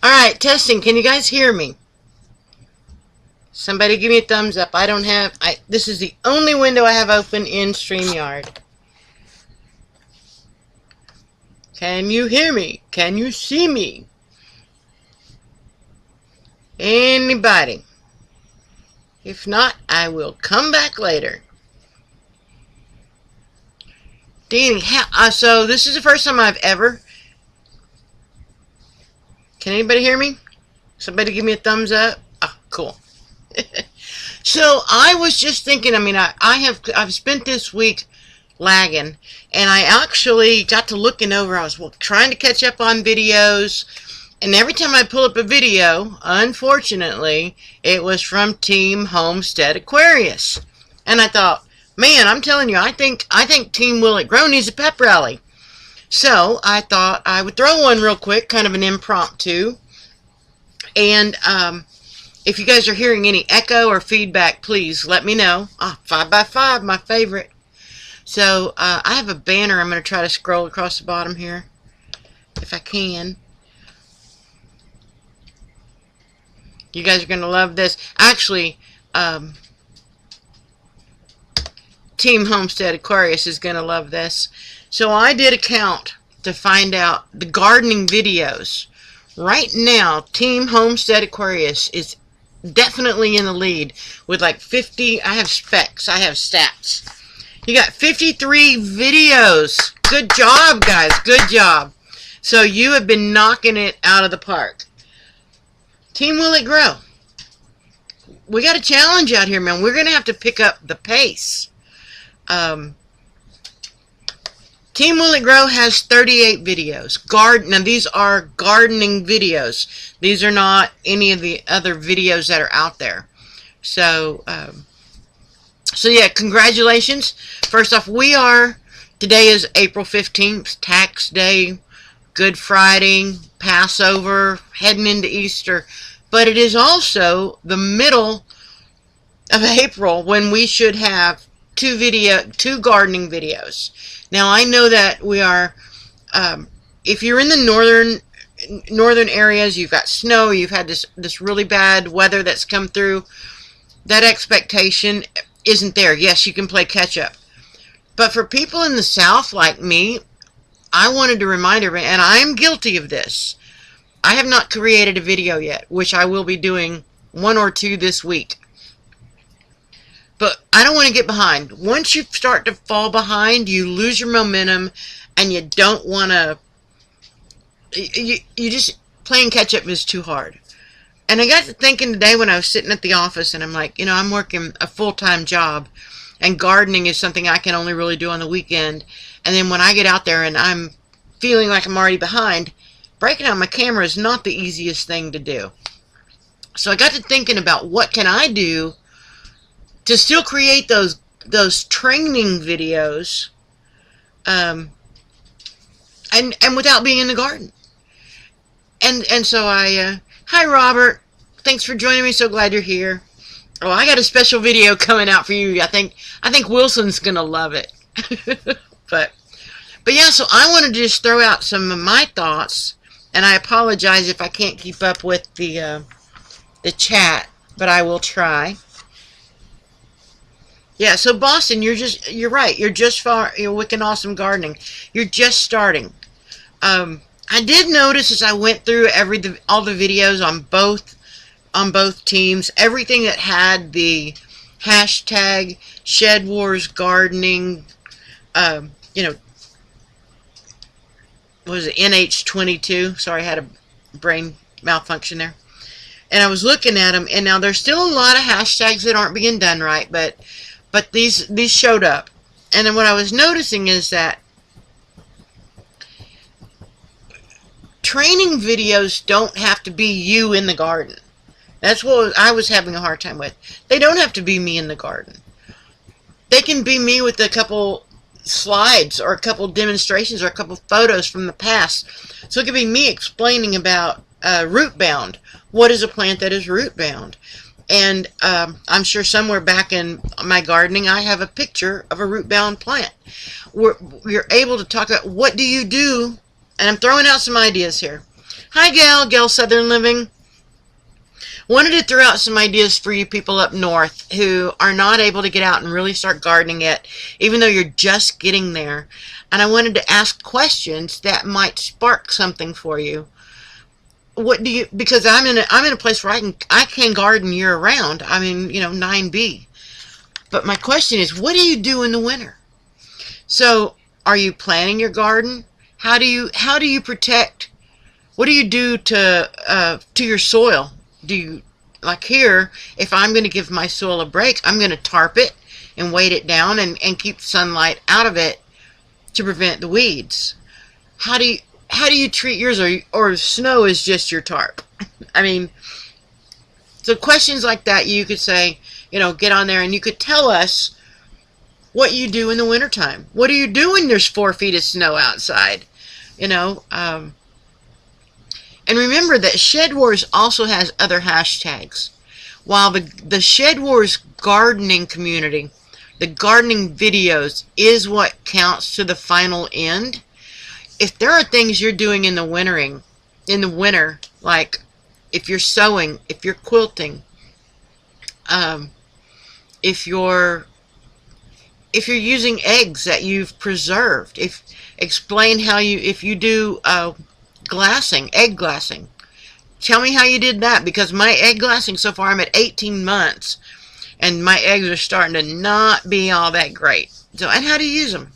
Alright, testing. Can you guys hear me? Somebody give me a thumbs up. This is the only window I have open in StreamYard. Can you hear me? Can you see me? Anybody? If not, I will come back later. Danny, so this is the first time I've ever... Can anybody hear me? Somebody give me a thumbs up. Oh, cool. So I was just thinking, I've spent this week lagging, and I actually got to looking over. I was trying to catch up on videos, and every time I pull up a video, unfortunately, it was from Team Homestead Aquarius. And I thought, man, I'm telling you, I think Team Will It Grow needs a pep rally. So I thought I would throw one real quick, kind of an impromptu. And if you guys are hearing any echo or feedback, please let me know. 5x5, my favorite. So I have a banner. I'm going to try to scroll across the bottom here, if I can. You guys are going to love this. Actually, Team Homestead Aquarius is going to love this. So I did a count to find out the gardening videos. Right now, Team Homestead Aquarius is definitely in the lead with like 50. I have specs. I have stats. You got 53 videos. Good job, guys. Good job. So you have been knocking it out of the park. Team Will It Grow? We got a challenge out here, man. We're going to have to pick up the pace. Team Will It Grow has 38 videos. Now, these are gardening videos. These are not any of the other videos that are out there. So, yeah, congratulations. First off, today is April 15th, tax day, Good Friday, Passover, heading into Easter. But it is also the middle of April when we should have two gardening videos. Now, I know that we are, if you're in the northern areas, you've got snow, you've had this really bad weather that's come through, that expectation isn't there. Yes, you can play catch up. But for people in the south like me, I wanted to remind everybody, and I'm guilty of this, I have not created a video yet, which I will be doing 1 or 2 this week. But I don't want to get behind. Once you start to fall behind, you lose your momentum, and you don't want to... You just... Playing catch-up is too hard. And I got to thinking today when I was sitting at the office, and I'm like, I'm working a full-time job, and gardening is something I can only really do on the weekend. And then when I get out there and I'm feeling like I'm already behind, breaking out my camera is not the easiest thing to do. So I got to thinking about what can I do to still create those training videos, and without being in the garden. And so hi Robert, thanks for joining me. So glad you're here. Oh, I got a special video coming out for you. I think Wilson's gonna love it. but yeah. So I wanted to just throw out some of my thoughts, and I apologize if I can't keep up with the chat, but I will try. Yeah, so Boston, you're right. You're wicked awesome gardening. You're just starting. I did notice as I went through all the videos on both teams, everything that had the hashtag Shedwars gardening, what was it, NH22? Sorry, I had a brain malfunction there. And I was looking at them, and now there's still a lot of hashtags that aren't being done right, but these showed up. And then what I was noticing is that training videos don't have to be you in the garden. That's what I was having a hard time with. They don't have to be me in the garden. They can be me with a couple slides or a couple demonstrations or a couple photos from the past. So it could be me explaining about root bound. What is a plant that is root bound? And I'm sure somewhere back in my gardening I have a picture of a root-bound plant. We're able to talk about what do you do, and I'm throwing out some ideas here. Hi, Gail Southern Living. Wanted to throw out some ideas for you people up north who are not able to get out and really start gardening yet, even though you're just getting there. And I wanted to ask questions that might spark something for you. What do you? Because I'm in a place where I can garden year round. I'm in 9B. But my question is, what do you do in the winter? So, are you planting your garden? How do you protect? What do you do to your soil? Do you, like here, if I'm going to give my soil a break, I'm going to tarp it and weight it down and keep sunlight out of it to prevent the weeds. How do you treat yours, or snow is just your tarp? I mean, so questions like that you could say, get on there and you could tell us what you do in the wintertime. What do you do when there's 4 feet of snow outside? And remember that Shedwars also has other hashtags. While the Shedwars gardening community, the gardening videos, is what counts to the final end. If there are things you're doing in the winter, like if you're sewing, if you're quilting, if you're using eggs that you've preserved, explain how if you do egg glassing. Tell me how you did that, because my egg glassing so far, I'm at 18 months, and my eggs are starting to not be all that great. So, and how do you use them?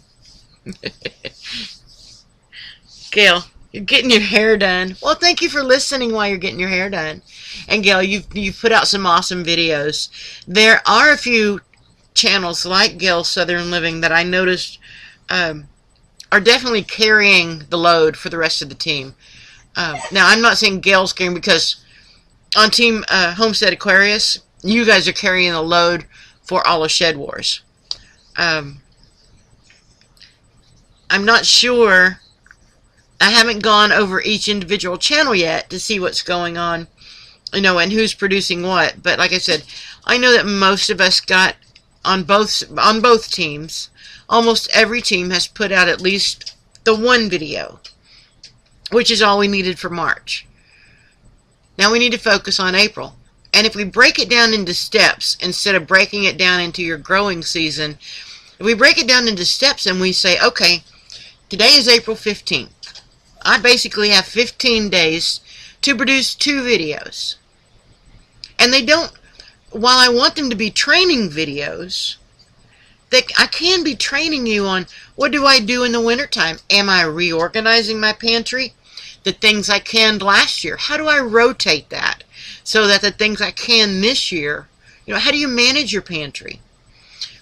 Gail, you're getting your hair done. Well, thank you for listening while you're getting your hair done. And Gail, you've put out some awesome videos. There are a few channels like Gail Southern Living that I noticed are definitely carrying the load for the rest of the team. Now, I'm not saying Gail's carrying, because on Team Homestead Aquarius, you guys are carrying the load for all of Shedwars. I'm not sure. I haven't gone over each individual channel yet to see what's going on, and who's producing what. But like I said, I know that most of us got on both teams. Almost every team has put out at least the one video, which is all we needed for March. Now we need to focus on April. And if we break it down into steps, instead of breaking it down into your growing season, if we break it down into steps and we say, okay, today is April 15th. I basically have 15 days to produce 2 videos. And they don't, while I want them to be training videos, I can be training you on, what do I do in the wintertime? Am I reorganizing my pantry? The things I canned last year, how do I rotate that so that the things I can this year, how do you manage your pantry?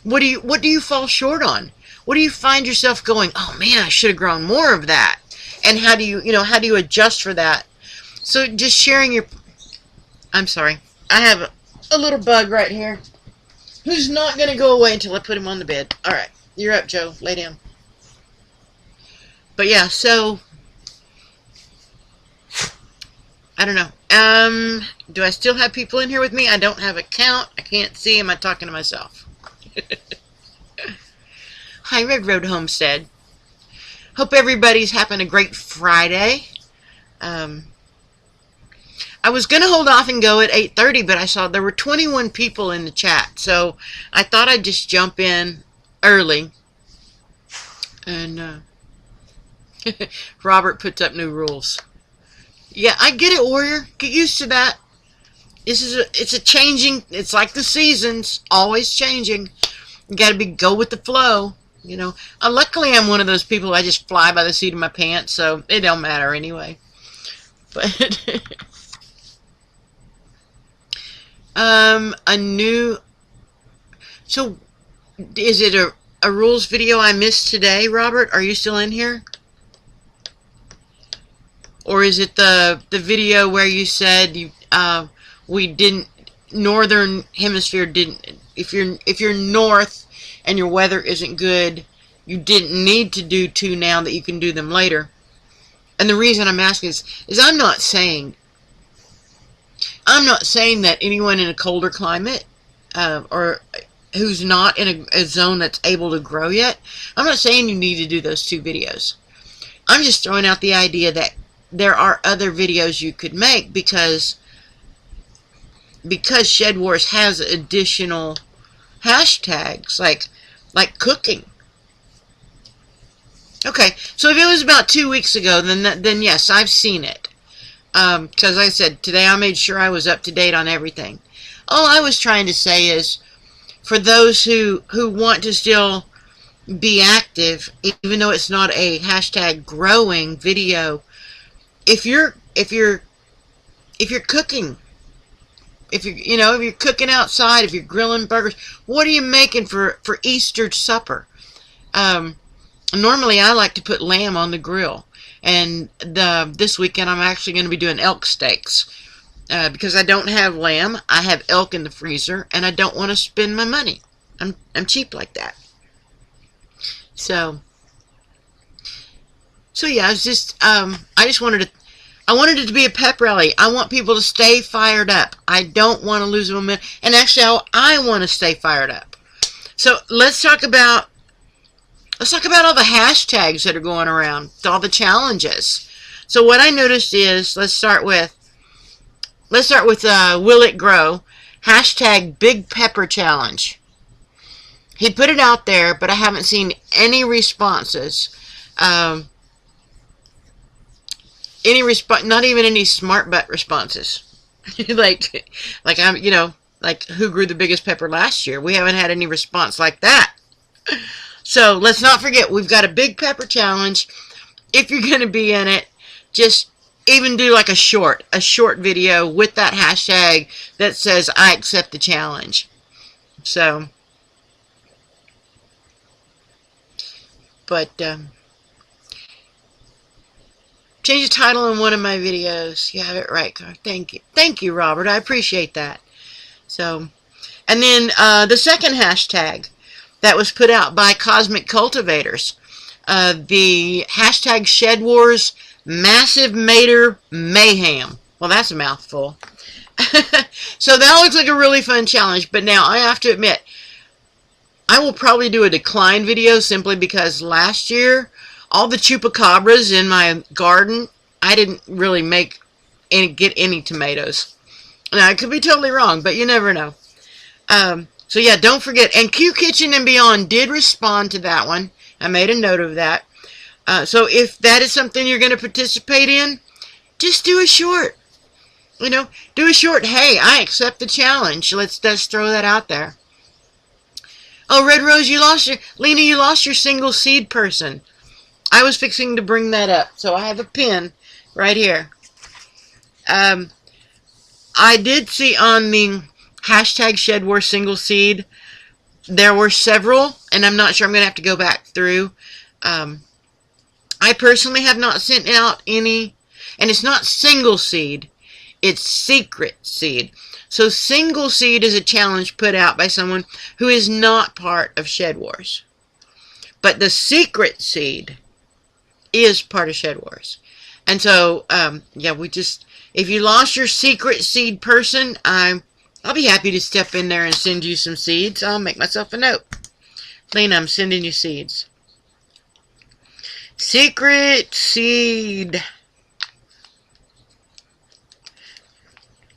What do you fall short on? What do you find yourself going, oh man, I should have grown more of that? And how do you adjust for that? So just sharing I'm sorry, I have a little bug right here who's not going to go away until I put him on the bed. All right, you're up, Joe. Lay down. But yeah, so I don't know. Do I still have people in here with me? I don't have a count. I can't see. Am I talking to myself? Hi, Red Road Homestead. Hope everybody's having a great Friday. I was going to hold off and go at 8:30, but I saw there were 21 people in the chat, so I thought I'd just jump in early. And Robert puts up new rules. Yeah, I get it, Warrior. Get used to that. It's a changing. It's like the seasons, always changing. You got to go with the flow. Luckily I'm one of those people I just fly by the seat of my pants, so it don't matter anyway. But so is it a rules video I missed today, Robert? Are you still in here? Or is it the video where you said we didn't, northern hemisphere didn't, if you're north and your weather isn't good, you didn't need to do 2 now, that you can do them later? And the reason I'm asking is I'm not saying that anyone in a colder climate or who's not in a zone that's able to grow yet, I'm not saying you need to do those 2 videos. I'm just throwing out the idea that there are other videos you could make because Shedwars has additional hashtags like cooking. Okay, so if it was about 2 weeks ago, then yes, I've seen it. Because like I said, today I made sure I was up to date on everything. All I was trying to say is, for those who want to still be active, even though it's not a hashtag growing video, if you're cooking, if you're cooking outside, if you're grilling burgers, what are you making for Easter supper? Normally I like to put lamb on the grill, and this weekend I'm actually going to be doing elk steaks. Because I don't have lamb, I have elk in the freezer, and I don't want to spend my money. I'm cheap like that. So yeah, it's just I wanted it to be a pep rally. I want people to stay fired up. I don't want to lose momentum, and actually I want to stay fired up. So let's talk about all the hashtags that are going around, all the challenges. So what I noticed is, let's start with Will It Grow, hashtag Big Pepper Challenge. He put it out there, but I haven't seen any responses. Not even any smart butt responses. like I'm, like who grew the biggest pepper last year? We haven't had any response like that. So let's not forget, we've got a Big Pepper Challenge. If you're going to be in it, just even do like a short video with that hashtag that says I accept the challenge. So, but change the title in one of my videos. You have it right. Thank you, Robert. I appreciate that. So, and then the second hashtag that was put out by Cosmic Cultivators, the hashtag Shedwars Massive Mater Mayhem. Well, that's a mouthful. So that looks like a really fun challenge, but now I have to admit, I will probably do a decline video simply because last year, all the chupacabras in my garden, I didn't really get any tomatoes. Now, I could be totally wrong, but you never know. So yeah, don't forget, and Q Kitchen and Beyond did respond to that one. I made a note of that. So if that is something you're going to participate in, just do a short. Do a short. Hey, I accept the challenge. Let's just throw that out there. Oh, Red Rose, Lena, you lost your single seed person. I was fixing to bring that up, so I have a pin right here. I did see on the hashtag Shedwars single seed, there were several, and I'm not sure, I'm going to have to go back through. I personally have not sent out any, and it's not single seed, it's secret seed. So single seed is a challenge put out by someone who is not part of Shedwars. But the secret seed is part of Shedwars. And so, yeah, if you lost your secret seed person, I'll be happy to step in there and send you some seeds. I'll make myself a note. Lena, I'm sending you seeds. Secret seed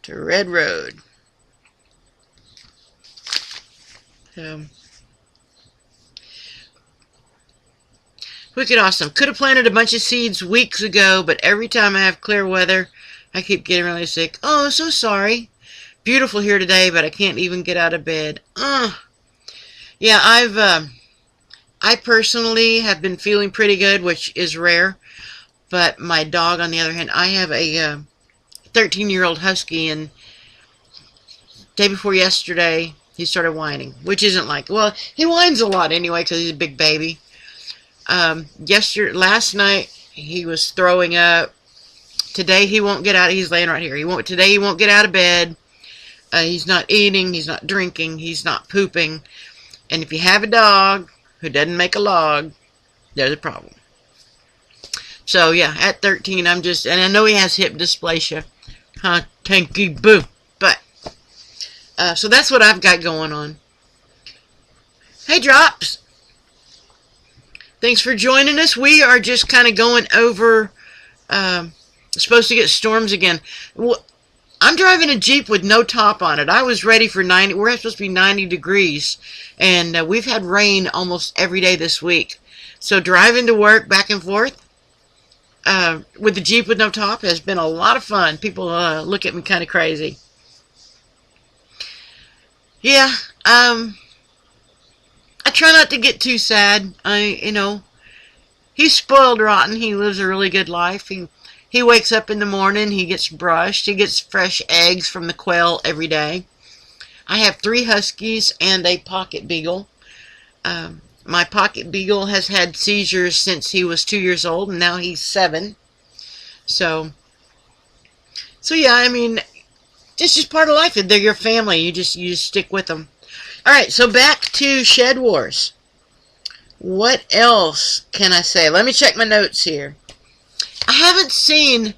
to Red Road. Wicked awesome. Could have planted a bunch of seeds weeks ago, but every time I have clear weather, I keep getting really sick. Oh, so sorry. Beautiful here today, but I can't even get out of bed. Yeah, I personally have been feeling pretty good, which is rare. But my dog, on the other hand, I have a 13-year-old husky, and day before yesterday, he started whining, which isn't like, well, he whines a lot anyway because he's a big baby. Last night, he was throwing up. Today, he won't get out. He's laying right here. Today, he won't get out of bed. He's not eating. He's not drinking. He's not pooping. And if you have a dog who doesn't make a log, there's a problem. So, yeah, at 13, and I know he has hip dysplasia. Huh, tanky boo. But, so that's what I've got going on. Hey, Drops. Thanks for joining us. We are just kind of going over, supposed to get storms again. I'm driving a Jeep with no top on it. I was ready for 90. We're supposed to be 90 degrees. And we've had rain almost every day this week. So driving to work back and forth with the Jeep with no top has been a lot of fun. People look at me kind of crazy. Yeah, I try not to get too sad. He's spoiled rotten. He lives a really good life. He wakes up in the morning, he gets brushed, he gets fresh eggs from the quail every day. I have 3 huskies and a pocket beagle. My pocket beagle has had seizures since he was 2 years old, and now he's 7. So yeah, I mean, it's just part of life. They're your family. You just stick with them. All right, so back to Shedwars. What else can I say? Let me check my notes here. I haven't seen,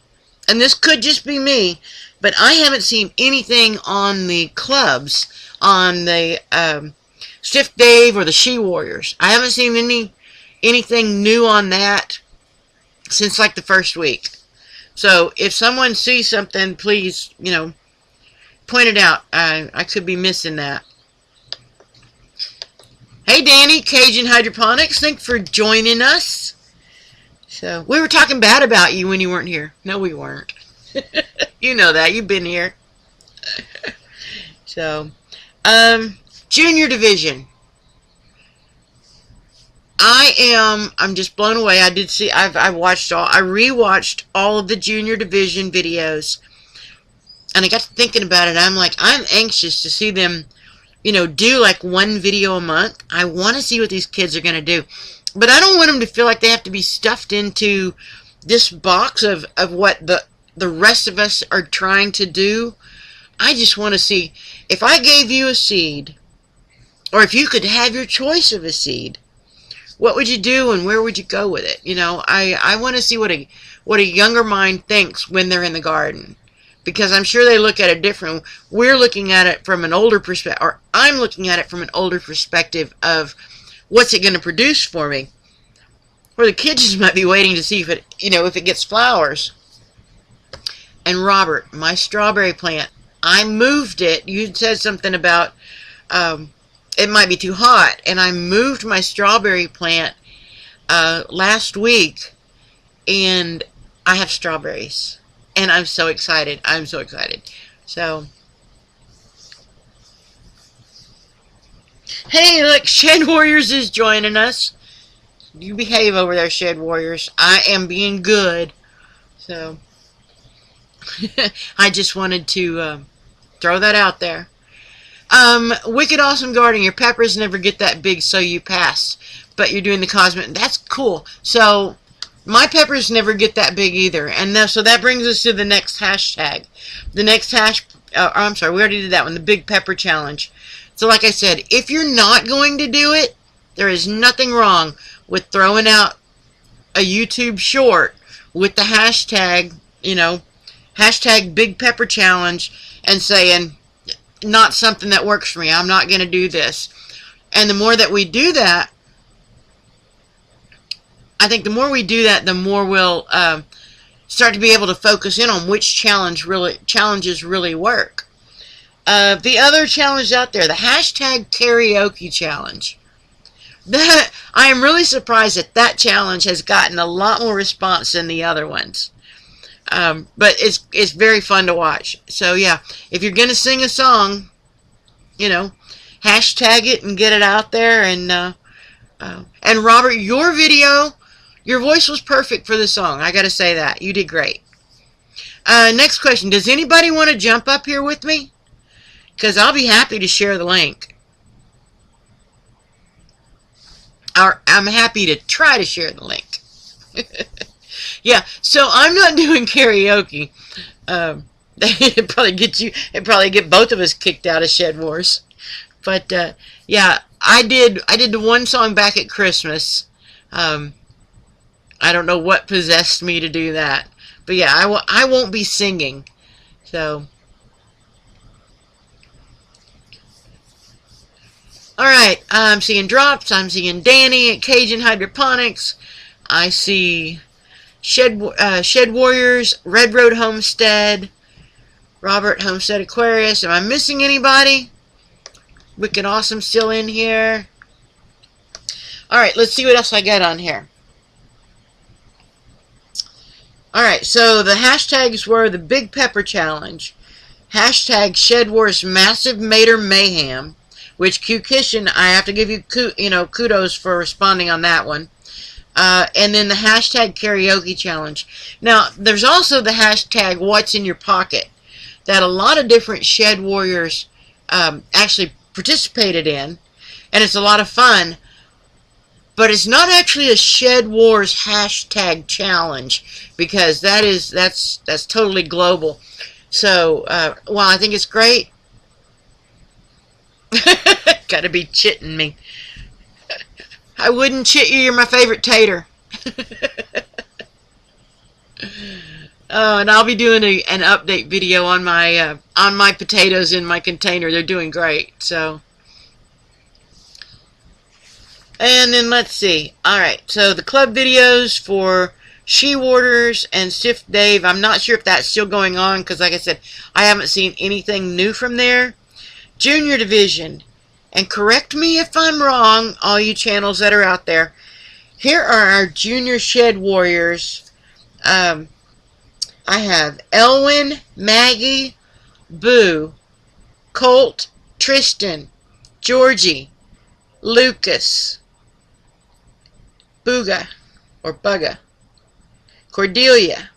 and this could just be me, but I haven't seen anything on the clubs, on the Stiff Dave or the She Warriors. I haven't seen anything new on that since like the first week. So if someone sees something, please, point it out. I could be missing that. Hey Danny, Cajun Hydroponics, thanks for joining us. So, we were talking bad about you when you weren't here. No, we weren't. You know that. You've been here. So, Junior Division. I'm just blown away. I rewatched all of the Junior Division videos. And I got to thinking about it. I'm anxious to see them, do like 1 video a month. I want to see what these kids are going to do. But I don't want them to feel like they have to be stuffed into this box of what the rest of us are trying to do. I just want to see, if I gave you a seed, or if you could have your choice of a seed, what would you do and where would you go with it? I want to see what a younger mind thinks when they're in the garden. Because I'm sure they look at it different. We're looking at it from an older perspective, or I'm looking at it from an older perspective of what's it going to produce for me? Or the kids just might be waiting to see if it gets flowers. And Robert, my strawberry plant, I moved it. You said something about it might be too hot, and I moved my strawberry plant last week, and I have strawberries, and I'm so excited. I'm so excited. So. Hey, look, Shed Warriors is joining us. You behave over there, Shed Warriors. I am being good. So, I just wanted to throw that out there. Wicked Awesome Gardening. Your peppers never get that big, so you pass. But you're doing the cosmetic. That's cool. So, my peppers never get that big either. And so that brings us to the next hashtag. The next I'm sorry, we already did that one. The Big Pepper Challenge. So like I said, if you're not going to do it, there is nothing wrong with throwing out a YouTube short with the hashtag, hashtag Big Pepper Challenge, and saying, not something that works for me. I'm not going to do this. And the more that we do that, I think the more we do that, the more we'll start to be able to focus in on which challenges really work. The other challenge out there, the hashtag karaoke challenge. I am really surprised that challenge has gotten a lot more response than the other ones. But it's very fun to watch. So yeah, if you're gonna sing a song, hashtag it and get it out there. And Robert, your video, your voice was perfect for the song. I gotta say that you did great. Next question: does anybody want to jump up here with me? Because I'll be happy to share the link. Or I'm happy to try to share the link. Yeah, so I'm not doing karaoke. It'd probably get both of us kicked out of Shedwars. But yeah, I did the one song back at Christmas. I don't know what possessed me to do that. But yeah, I won't be singing. So alright, I'm seeing drops. I'm seeing Danny at Cajun Hydroponics. I see Shed Warriors, Red Road Homestead, Robert Homestead Aquarius. Am I missing anybody? Wicked Awesome still in here. Alright, let's see what else I got on here. Alright, so the hashtags were the Big Pepper Challenge, hashtag Shedwars Massive Mater Mayhem, which Q-Kishin, I have to give you kudos for responding on that one. And then the hashtag Karaoke Challenge. Now, there's also the hashtag What's in Your Pocket that a lot of different Shed Warriors actually participated in, and it's a lot of fun. But it's not actually a Shed Wars hashtag challenge, because that's totally global. So while I think it's great, gotta be chitting me. I wouldn't chit you. You're my favorite tater. Oh, and I'll be doing an update video on my potatoes in my container. They're doing great. So. And then let's see. Alright, so the club videos for Shedwars and Stiff Dave, I'm not sure if that's still going on, because like I said, I haven't seen anything new from there. Junior Division, and correct me if I'm wrong, all you channels that are out there. Here are our Junior Shed Warriors. I have Elwin, Maggie, Boo, Colt, Tristan, Georgie, Lucas, Booga, or Bugga, Cordelia,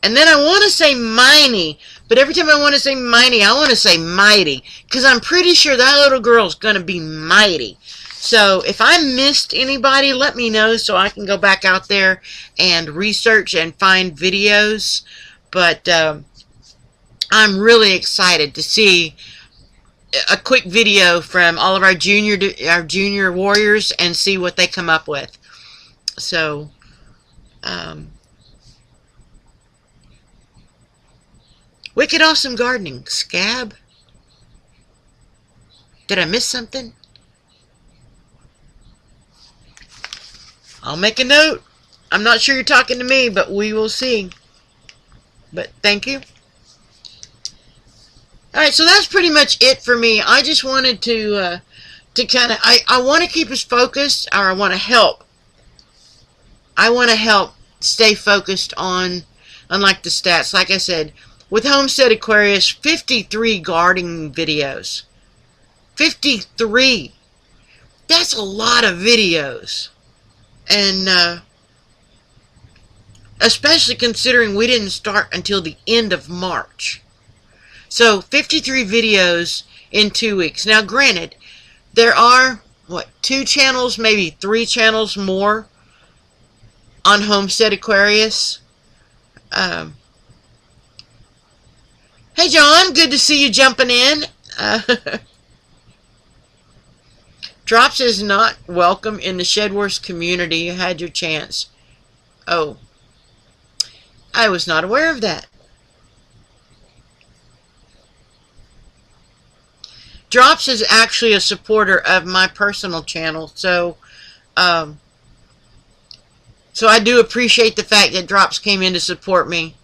and then I want to say Miney, but every time I want to say Miney, I want to say Mighty, because I'm pretty sure that little girl's going to be Mighty. So if I missed anybody, let me know so I can go back out there and research and find videos. But I'm really excited to see a quick video from all of our junior warriors and see what they come up with. So Wicked Awesome Gardening, Scab. Did I miss something? I'll make a note. I'm not sure you're talking to me, but we will see. But thank you. Alright, so that's pretty much it for me. I just wanted to kind of, I want to keep us focused, or I want to help. I want to help stay focused on like the stats. Like I said, with Homestead Aquarius, 53 gardening videos. 53. That's a lot of videos. And especially considering we didn't start until the end of March. So 53 videos in 2 weeks. Now granted, there are, what, 2 channels, maybe 3 channels more on Homestead Aquarius. Hey John, good to see you jumping in. Drops is not welcome in the Shedwars community. You had your chance. Oh, I was not aware of that. Drops is actually a supporter of my personal channel, so so I do appreciate the fact that Drops came in to support me,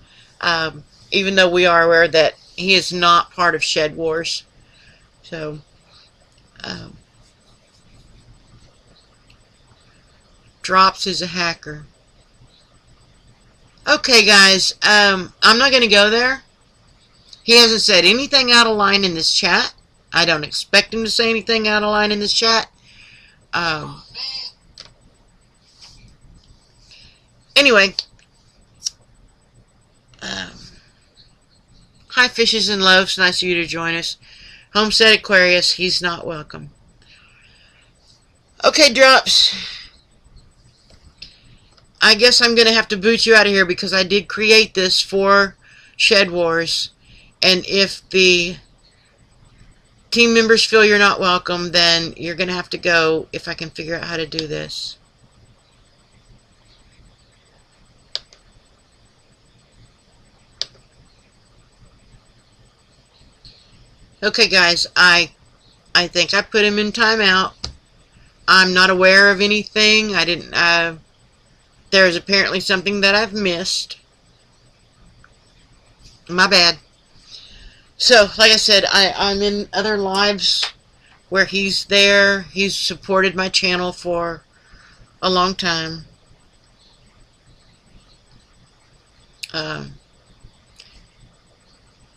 even though we are aware that he is not part of Shedwars. So Drops is a hacker. Okay, guys, I'm not going to go there. He hasn't said anything out of line in this chat. I don't expect him to say anything out of line in this chat. Anyway, hi Fishes and Loaves, nice of you to join us. Homestead Aquarius, he's not welcome. Okay, Drops. I guess I'm going to have to boot you out of here because I did create this for Shedwars. And if the team members feel you're not welcome, then you're going to have to go if I can figure out how to do this. Okay, guys, I think I put him in timeout. I'm not aware of anything. I didn't There's apparently something that I've missed. My bad. So, like I said, I'm in other lives where he's there. He's supported my channel for a long time.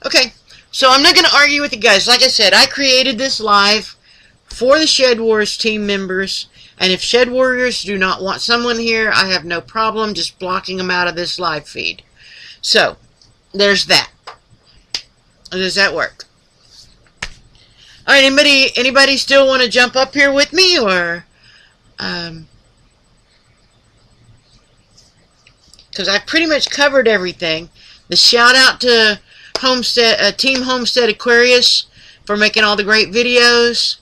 Okay, so I'm not going to argue with you guys. Like I said, I created this live for the Shedwars team members. And if Shed Warriors do not want someone here, I have no problem just blocking them out of this live feed. So, there's that. Does that work? Alright, anybody still want to jump up here with me, or because I've pretty much covered everything. The shout out to Team Homestead Aquarius for making all the great videos.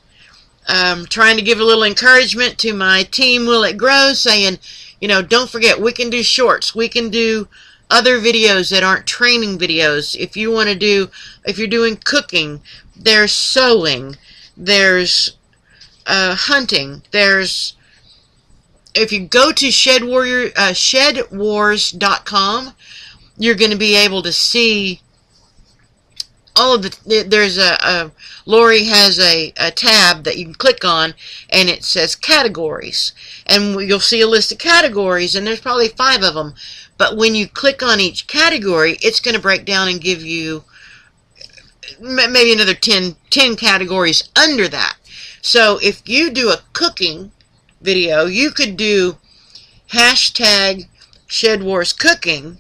Trying to give a little encouragement to my team Will It Grow, saying, you know, don't forget, we can do shorts, we can do other videos that aren't training videos. If you want to do, if you're doing cooking, there's sewing, there's hunting, there's, if you go to Shedwars.com, you're going to be able to see all of the, there's Lori has a tab that you can click on, and it says categories, and you'll see a list of categories, and there's probably 5 of them. But when you click on each category, it's going to break down and give you maybe another 10 categories under that. So if you do a cooking video, you could do hashtag Shedwars cooking,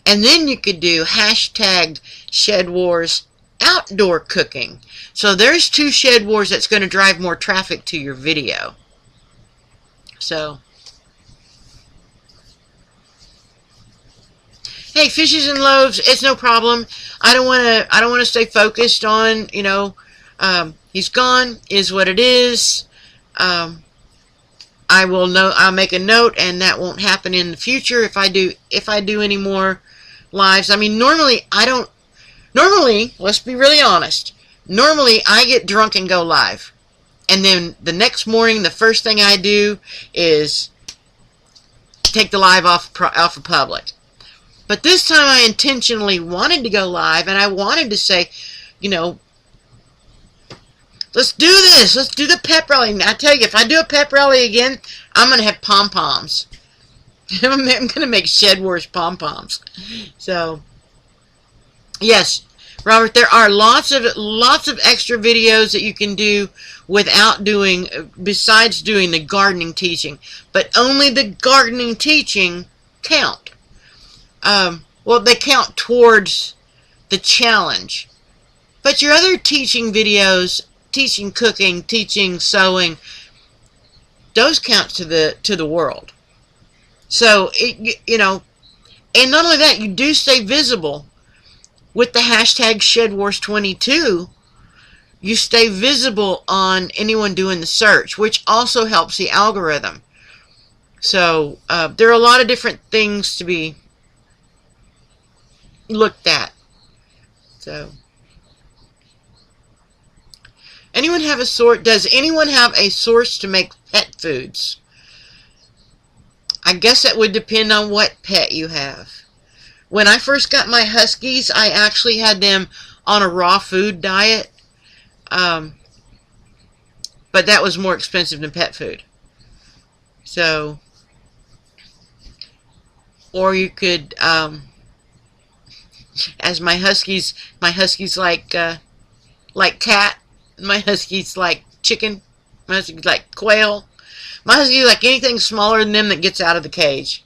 and then you could do hashtag Shedwars outdoor cooking. So there's 2 Shedwars that's going to drive more traffic to your video. So, hey, fishes and loaves, it's no problem. I don't want to stay focused on, you know, he's gone, is what it is. I'll make a note, and that won't happen in the future if I do any more lives. I mean, normally, let's be really honest, normally I get drunk and go live, and then the next morning the first thing I do is take the live off of public. But this time I intentionally wanted to go live, and I wanted to say, you know, let's do this, let's do the pep rally. And I tell you, if I do a pep rally again, I'm going to have pom-poms. I'm going to make Shedwars pom-poms. So, yes, Robert, there are lots of extra videos that you can do without doing, besides doing the gardening teaching. But only the gardening teaching count. Well, they count towards the challenge. But your other teaching videos, teaching cooking, teaching sewing, those count to the world. So, you know, and not only that, you do stay visible. With the hashtag Shedwars22, you stay visible on anyone doing the search, which also helps the algorithm. So, there are a lot of different things to be looked at. So, does anyone have a source to make pet foods? I guess that would depend on what pet you have. When I first got my Huskies, I actually had them on a raw food diet. But that was more expensive than pet food. So, or you could, as my Huskies like cat, my Huskies like chicken, my Huskies like quail, my Huskies like anything smaller than them that gets out of the cage.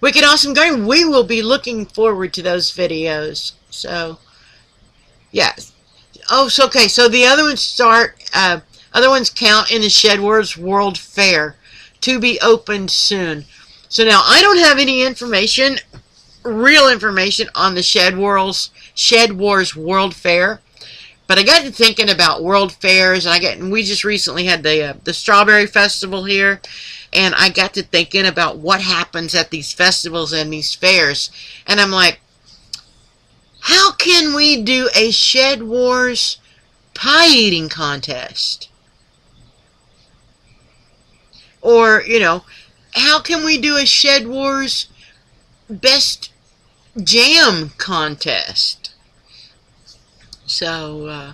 Wicked Awesome Garden, we will be looking forward to those videos. So, yes. Oh, so okay. So the other ones other ones count in the Shedwars World Fair to be opened soon. So now I don't have any information, real information on the Shedwars World Fair, but I got to thinking about world fairs, and we just recently had the Strawberry Festival here. And I got to thinking about what happens at these festivals and these fairs. And I'm like, how can we do a Shedwars pie eating contest? Or, how can we do a Shedwars best jam contest? So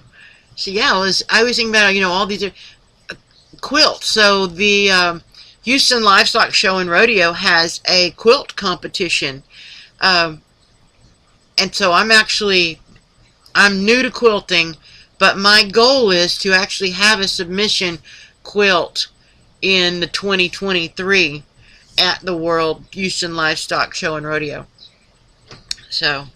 yeah, I was thinking about, all these quilts. So the Houston Livestock Show and Rodeo has a quilt competition. And so I'm new to quilting, but my goal is to actually have a submission quilt in the 2023 at the World Houston Livestock Show and Rodeo. So,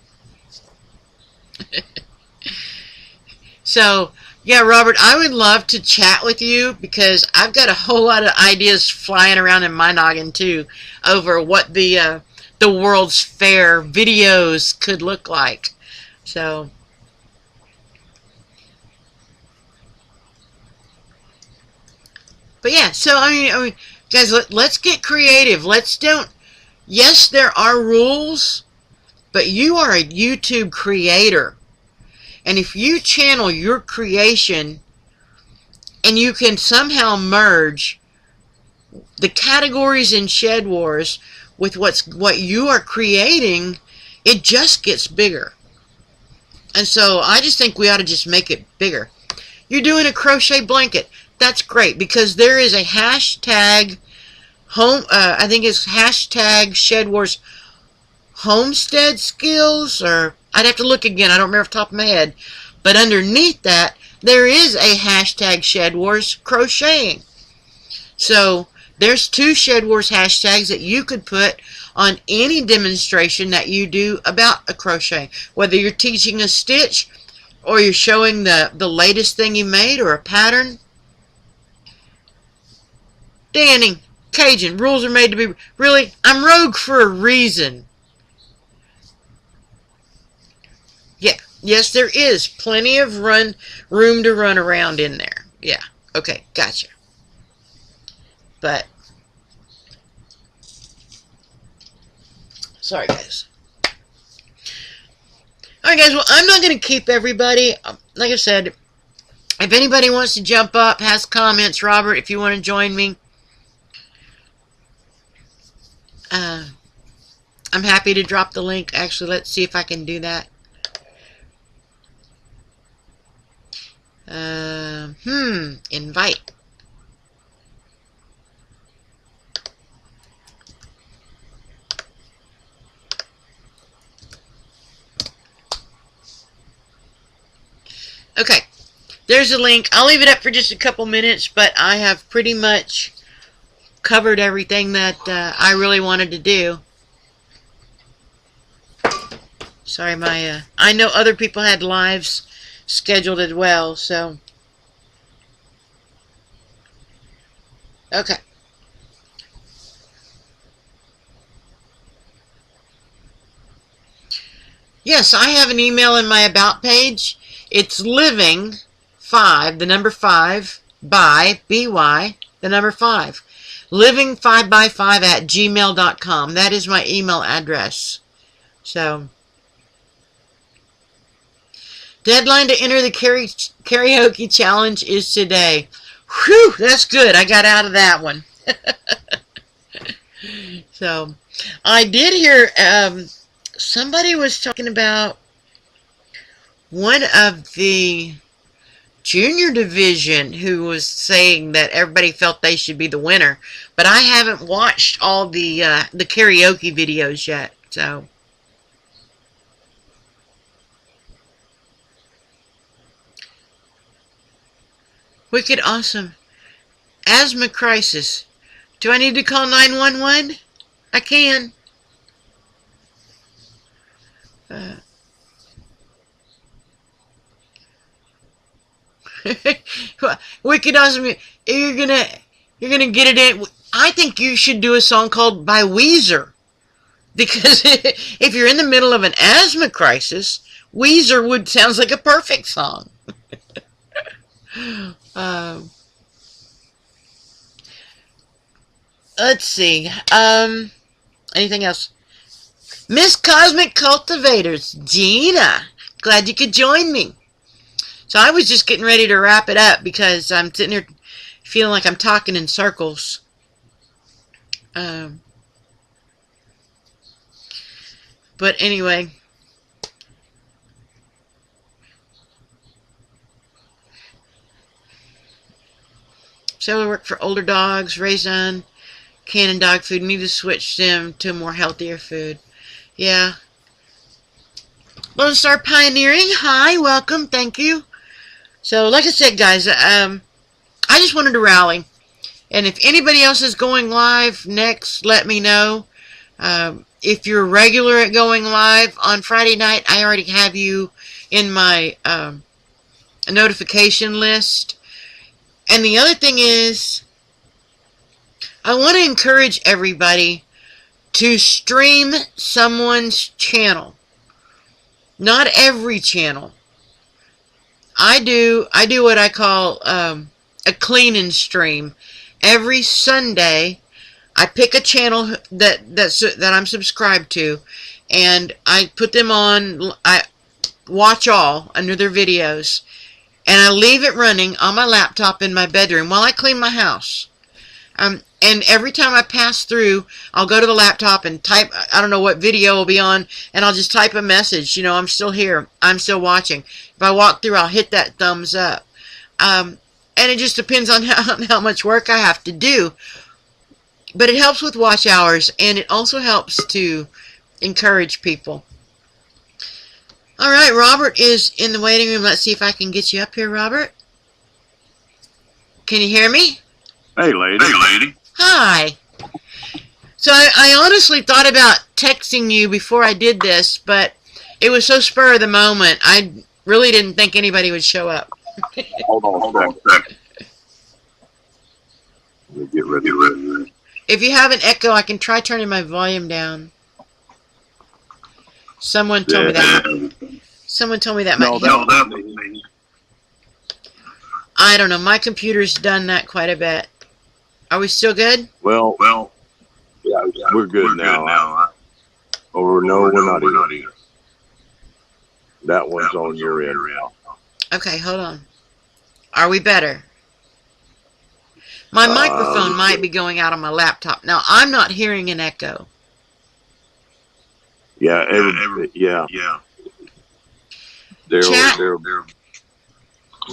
yeah, Robert, I would love to chat with you because I've got a whole lot of ideas flying around in my noggin too over what the World's Fair videos could look like. So, but yeah, so I mean, guys, let's get creative. Yes, there are rules, but you are a YouTube creator. And if you channel your creation and you can somehow merge the categories in Shedwars with what you are creating, it just gets bigger. And so I just think we ought to just make it bigger. You're doing a crochet blanket. That's great because there is a hashtag I think it's hashtag Shedwars homestead skills, or I'd have to look again. I don't remember off the top of my head. But underneath that, there is a hashtag Shedwars crocheting. So there's 2 Shedwars hashtags that you could put on any demonstration that you do about a crochet. Whether you're teaching a stitch or you're showing the latest thing you made or a pattern. Danny, Cajun, rules are made to be... Really? I'm rogue for a reason. Yeah. Yes, there is plenty of room to run around in there. Yeah. Okay, gotcha. But... sorry, guys. Alright, guys. Well, I'm not going to keep everybody. Like I said, if anybody wants to jump up, has comments, Robert, if you want to join me, I'm happy to drop the link. Actually, let's see if I can do that. Invite. Okay, there's a link. I'll leave it up for just a couple minutes, but I have pretty much covered everything that I really wanted to do. Sorry, I know other people had lives scheduled as well, so. Okay. Yes, I have an email in my About page. It's living5, the number 5, by, B-Y, the number 5. living5by5 at gmail.com. That is my email address. So, deadline to enter the karaoke challenge is today. Whew, that's good. I got out of that one. So, I did hear somebody was talking about one of the junior division who was saying that everybody felt they should be the winner, but I haven't watched all the karaoke videos yet. So, wicked awesome. Asthma crisis. Do I need to call 911? I can. Wicked awesome. You're gonna get it in. I think you should do a song called by Weezer, because if you're in the middle of an asthma crisis, Weezer sounds like a perfect song. Let's see. Anything else? Miss Cosmic Cultivators, Gina. Glad you could join me. So I was just getting ready to wrap it up because I'm sitting here feeling like I'm talking in circles. Um, but anyway, so we work for older dogs, raised on canned dog food. Need to switch them to more healthier food. Yeah. Lone Star Pioneering. Hi, welcome, thank you. So, like I said, guys, I just wanted to rally. And if anybody else is going live next, let me know. If you're regular at going live on Friday night, I already have you in my notification list. And the other thing is, I want to encourage everybody to stream someone's channel. Not every channel. I do what I call a clean and stream. Every Sunday, I pick a channel that I'm subscribed to, and I put them on. I watch all under their videos, and I leave it running on my laptop in my bedroom while I clean my house. And every time I pass through, I'll go to the laptop and type, I don't know what video will be on, and I'll just type a message. You know, I'm still here. I'm still watching. If I walk through, I'll hit that thumbs up. And it just depends on how much work I have to do. But it helps with watch hours, and it also helps to encourage people. All right, Robert is in the waiting room. Let's see if I can get you up here, Robert. Can you hear me? Hey, lady. Hey, lady. Hi. So I honestly thought about texting you before I did this, but it was so spur of the moment. I really didn't think anybody would show up. Hold on a second. Let me get ready. If you have an echo, I can try turning my volume down. Someone told me that. Someone told me that might help. I don't know. My computer's done that quite a bit. Are we still good? Well, yeah, we're good now. Oh, no, we're not either. That one's on your end now. Okay, hold on. Are we better? My microphone might be going out on my laptop. Now, I'm not hearing an echo. Yeah, yeah. Chat?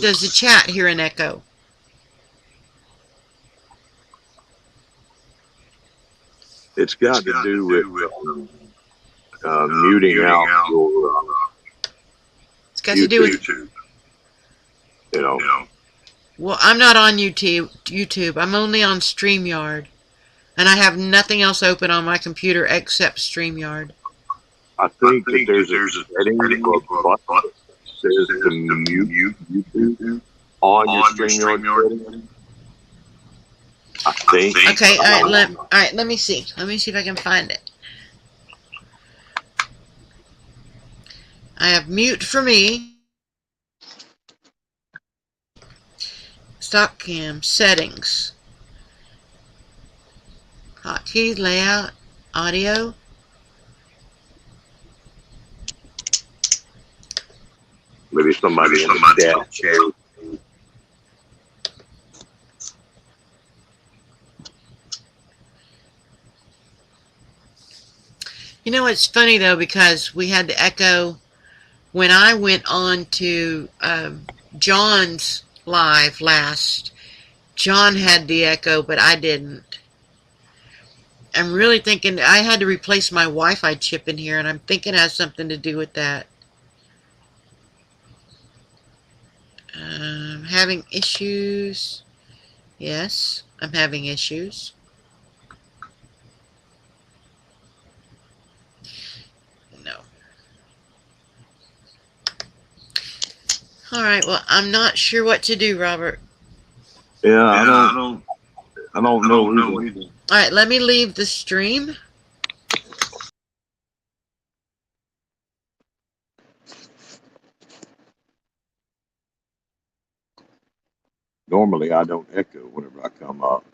Does the chat hear an echo? It's got to do with muting out your it's got to do with, you know. Well, I'm not on YouTube. I'm only on StreamYard. And I have nothing else open on my computer except StreamYard. I think that there's a setting or button that says to mute YouTube on your StreamYard. I think. Okay, all right, let me see. Let me see if I can find it. I have mute for me. Stock cam settings. Hotkey layout audio. Maybe somebody in the chat. You know, it's funny though, because we had the echo when I went on to John's live last. John had the echo, but I didn't. I'm really thinking I had to replace my Wi-Fi chip in here, and I'm thinking it has something to do with that. Having issues. Yes, I'm having issues. No. All right. Well, I'm not sure what to do, Robert. Yeah, I don't know either. All right. Let me leave the stream. Normally, I don't echo whenever I come up.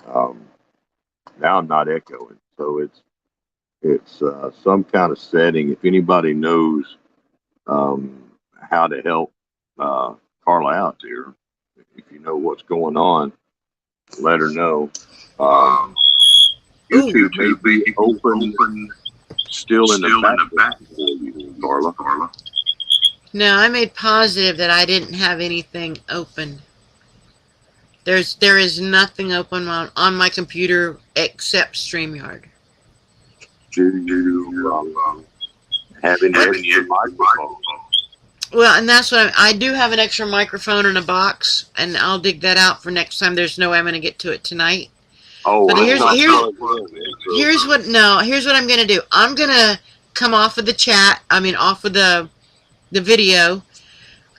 Now I'm not echoing, so it's some kind of setting. If anybody knows how to help Carla out there, if you know what's going on, let her know. Ooh. YouTube may be open still in the background for you, Darla. No, I made positive that I didn't have anything open. There is nothing open on my computer except StreamYard. Do you have any extra microphones? Well, and that's what I do have an extra microphone in a box, and I'll dig that out for next time. There's no way I'm going to get to it tonight. Oh, But let's not plug here's what I'm going to do. I'm going to come off of the chat. I mean, off of the video,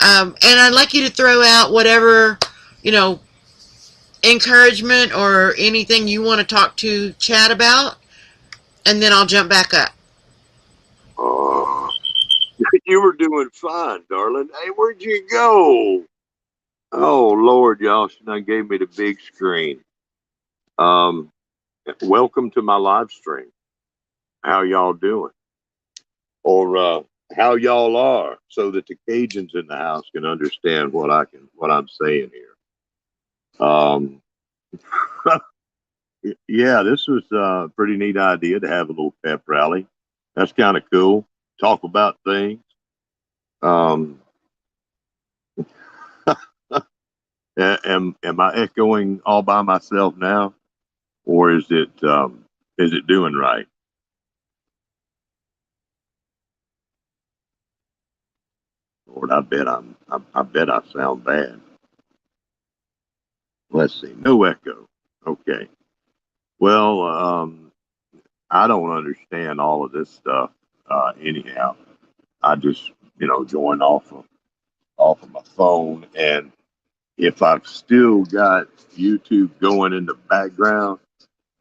and I'd like you to throw out whatever, you know, encouragement or anything you want to talk to Chad about, and then I'll jump back up. You were doing fine, darling. Hey, where'd you go? Oh, Lord, y'all, she done gave me the big screen. Welcome to my live stream. How y'all doing? Or how y'all are, so that the Cajuns in the house can understand what I'm saying here. Yeah, this was a pretty neat idea to have a little pep rally. That's kind of cool. Talk about things. Am I echoing all by myself now, or is it doing right? Lord, I bet I sound bad. Let's see, no echo. Okay. Well, I don't understand all of this stuff anyhow. I just join off of my phone, and if I've still got YouTube going in the background,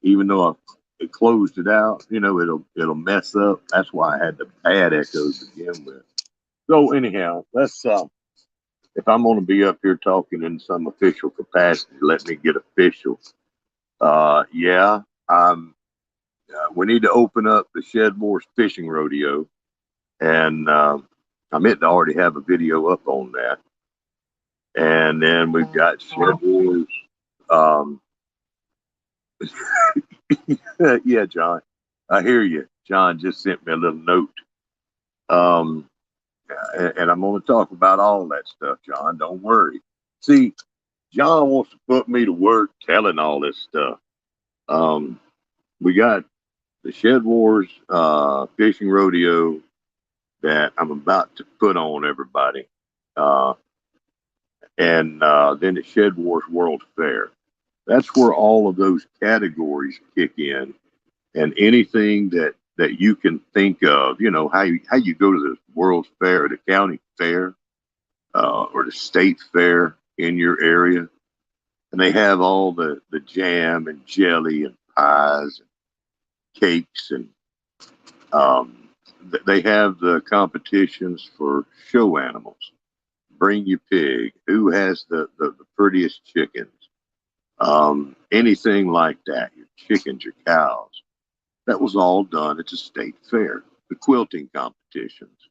even though I've closed it out, it'll mess up. That's why I had the bad echoes to begin with. So anyhow, let's if I'm going to be up here talking in some official capacity, let me get official. Yeah, we need to open up the Shedwars fishing rodeo, and I meant to already have a video up on that. And then we've got Shedwars. Yeah, John, I hear you. John just sent me a little note. And I'm going to talk about all that stuff, John. Don't worry. See, John wants to put me to work telling all this stuff. We got the Shedwars fishing rodeo that I'm about to put on everybody. And then the Shedwars World Fair. That's where all of those categories kick in, and anything that you can think of. How you go to the World's Fair, or the county fair, or the state fair in your area, and they have all the jam and jelly and pies and cakes, and they have the competitions for show animals. Bring your pig. Who has the prettiest chickens? Anything like that. Your chickens, your cows. That was all done at the state fair. The quilting competitions.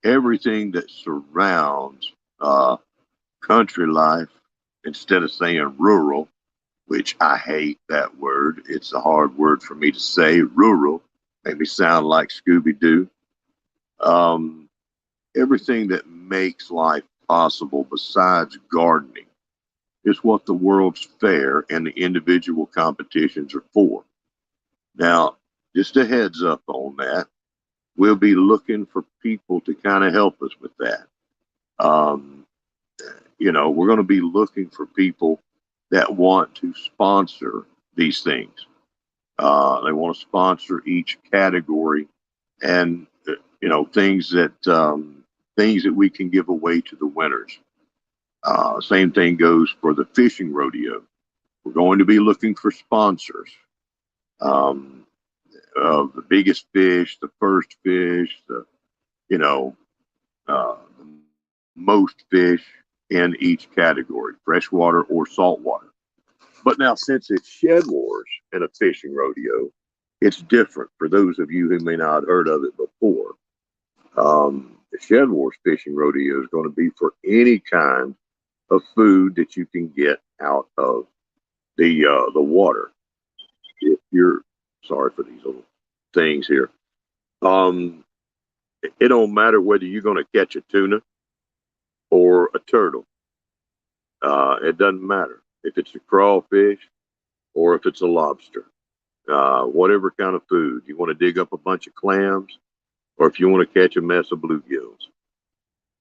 Everything that surrounds country life, instead of saying rural, which I hate that word. It's a hard word for me to say. Rural. Make me sound like Scooby-Doo. Everything that makes life possible besides gardening is what the World's Fair and the individual competitions are for. Now, just a heads up on that, we'll be looking for people to kind of help us with that. We're going to be looking for people that want to sponsor these things. They want to sponsor each category, and things that we can give away to the winners. Same thing goes for the fishing rodeo. We're going to be looking for sponsors. The biggest fish, the first fish, the most fish in each category, freshwater or saltwater. But now, since it's Shedwars and a fishing rodeo, it's different for those of you who may not have heard of it before. The Shedwars fishing rodeo is going to be for any kind of food that you can get out of the water. If you're sorry for these little things here, um, it don't matter whether you're going to catch a tuna or a turtle. It doesn't matter if it's a crawfish or if it's a lobster. Whatever kind of food you want to dig up a bunch of clams, or if you want to catch a mess of bluegills,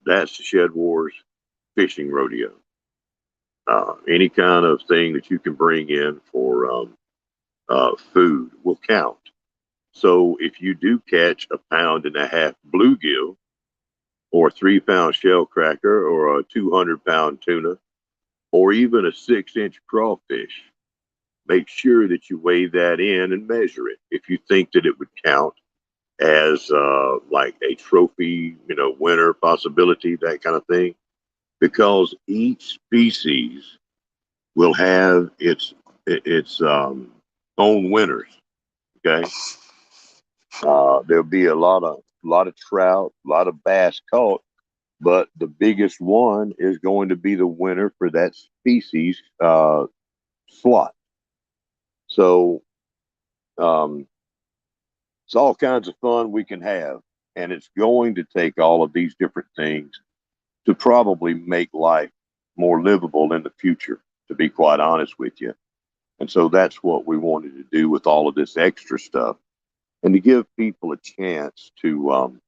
that's the Shedwars fishing rodeo. Any kind of thing that you can bring in for food will count. So if you do catch a pound-and-a-half bluegill, or a 3-pound shell cracker, or a 200-pound tuna, or even a 6-inch crawfish, make sure that you weigh that in and measure it. If you think that it would count as like a trophy, winner possibility, that kind of thing, because each species will have its own winners. Okay, there'll be a lot of trout, a lot of bass caught, but the biggest one is going to be the winner for that species slot. So it's all kinds of fun we can have, and it's going to take all of these different things to probably make life more livable in the future, to be quite honest with you. And so that's what we wanted to do with all of this extra stuff, and to give people a chance to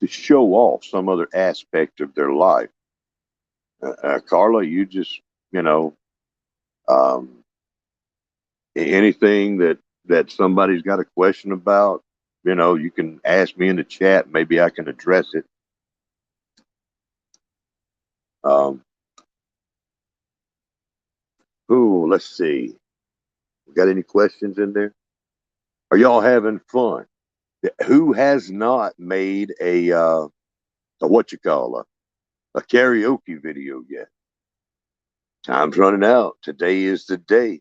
show off some other aspect of their life. Carla, you just, um, anything that somebody's got a question about, you can ask me in the chat. Maybe I can address it. Let's see. Got any questions in there? Are y'all having fun? Who has not made a karaoke video yet? Time's running out. Today is the day.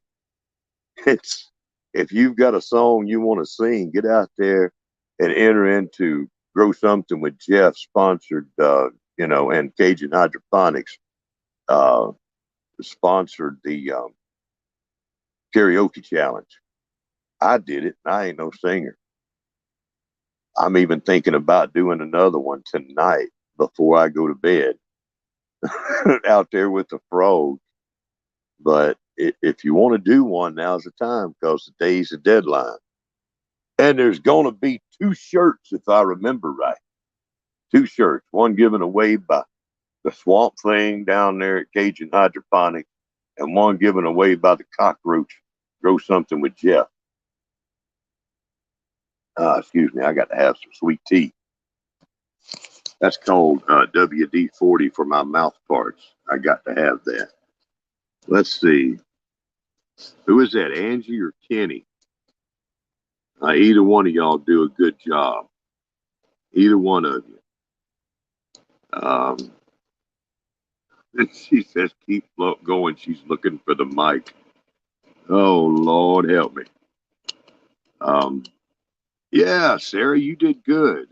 It's if you've got a song you want to sing, get out there and enter into Grow Something with Jeff sponsored, and Cajun Hydroponics sponsored the karaoke challenge. I did it, and I ain't no singer. I'm even thinking about doing another one tonight before I go to bed out there with the frogs. But if you want to do one, now's the time, because the day's the deadline. And there's going to be 2 shirts, if I remember right. 2 shirts. One given away by the Swamp Thing down there at Cajun Hydroponics, and one given away by the Cockroach Grow Something with Jeff. Excuse me, I got to have some sweet tea. That's called WD-40 for my mouth parts. I got to have that. Let's see. Who is that, Angie or Kenny? Either one of y'all do a good job. Either one of you. She says, keep going. She's looking for the mic. Oh, Lord, help me. Yeah, Sarah, you did good.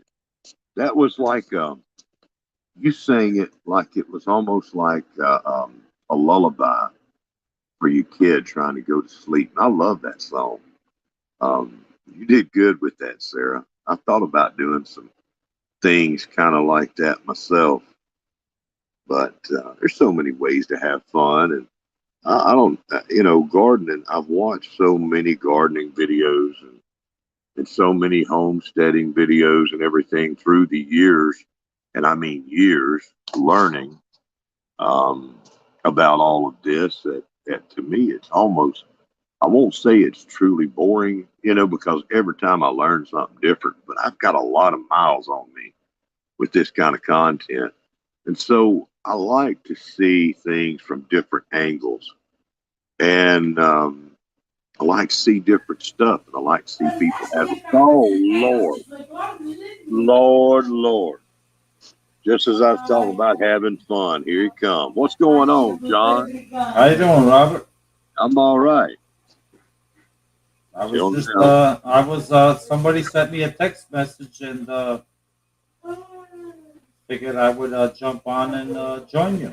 That was like, you sang it like it was almost like a lullaby for your kid trying to go to sleep. And I love that song. You did good with that, Sarah. I thought about doing some things kind of like that myself. But there's so many ways to have fun. And I don't, gardening, I've watched so many gardening videos and so many homesteading videos and everything through the years. And I mean years learning about all of this that to me, it's almost, I won't say it's truly boring, because every time I learn something different, but I've got a lot of miles on me with this kind of content. And so I like to see things from different angles. And I like to see different stuff. And I like to see people have it. Oh, Lord. Just as I was talking about having fun, here he comes. What's going on, John? How you doing, Robert? I'm all right. Somebody sent me a text message and figured I would jump on and join you.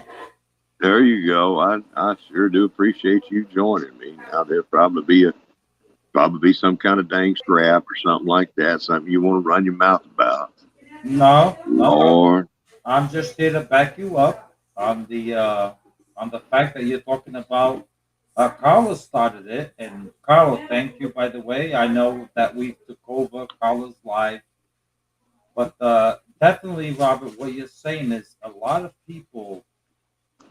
There you go. I sure do appreciate you joining me. Now there'll probably be some kind of dang scrap or something like that. Something you want to run your mouth about. No, no. Lord. I'm just here to back you up on the fact that you're talking about. Carlos started it, and Carlos, thank you, by the way. I know that we took over Carlos' live, but definitely, Robert, what you're saying is a lot of people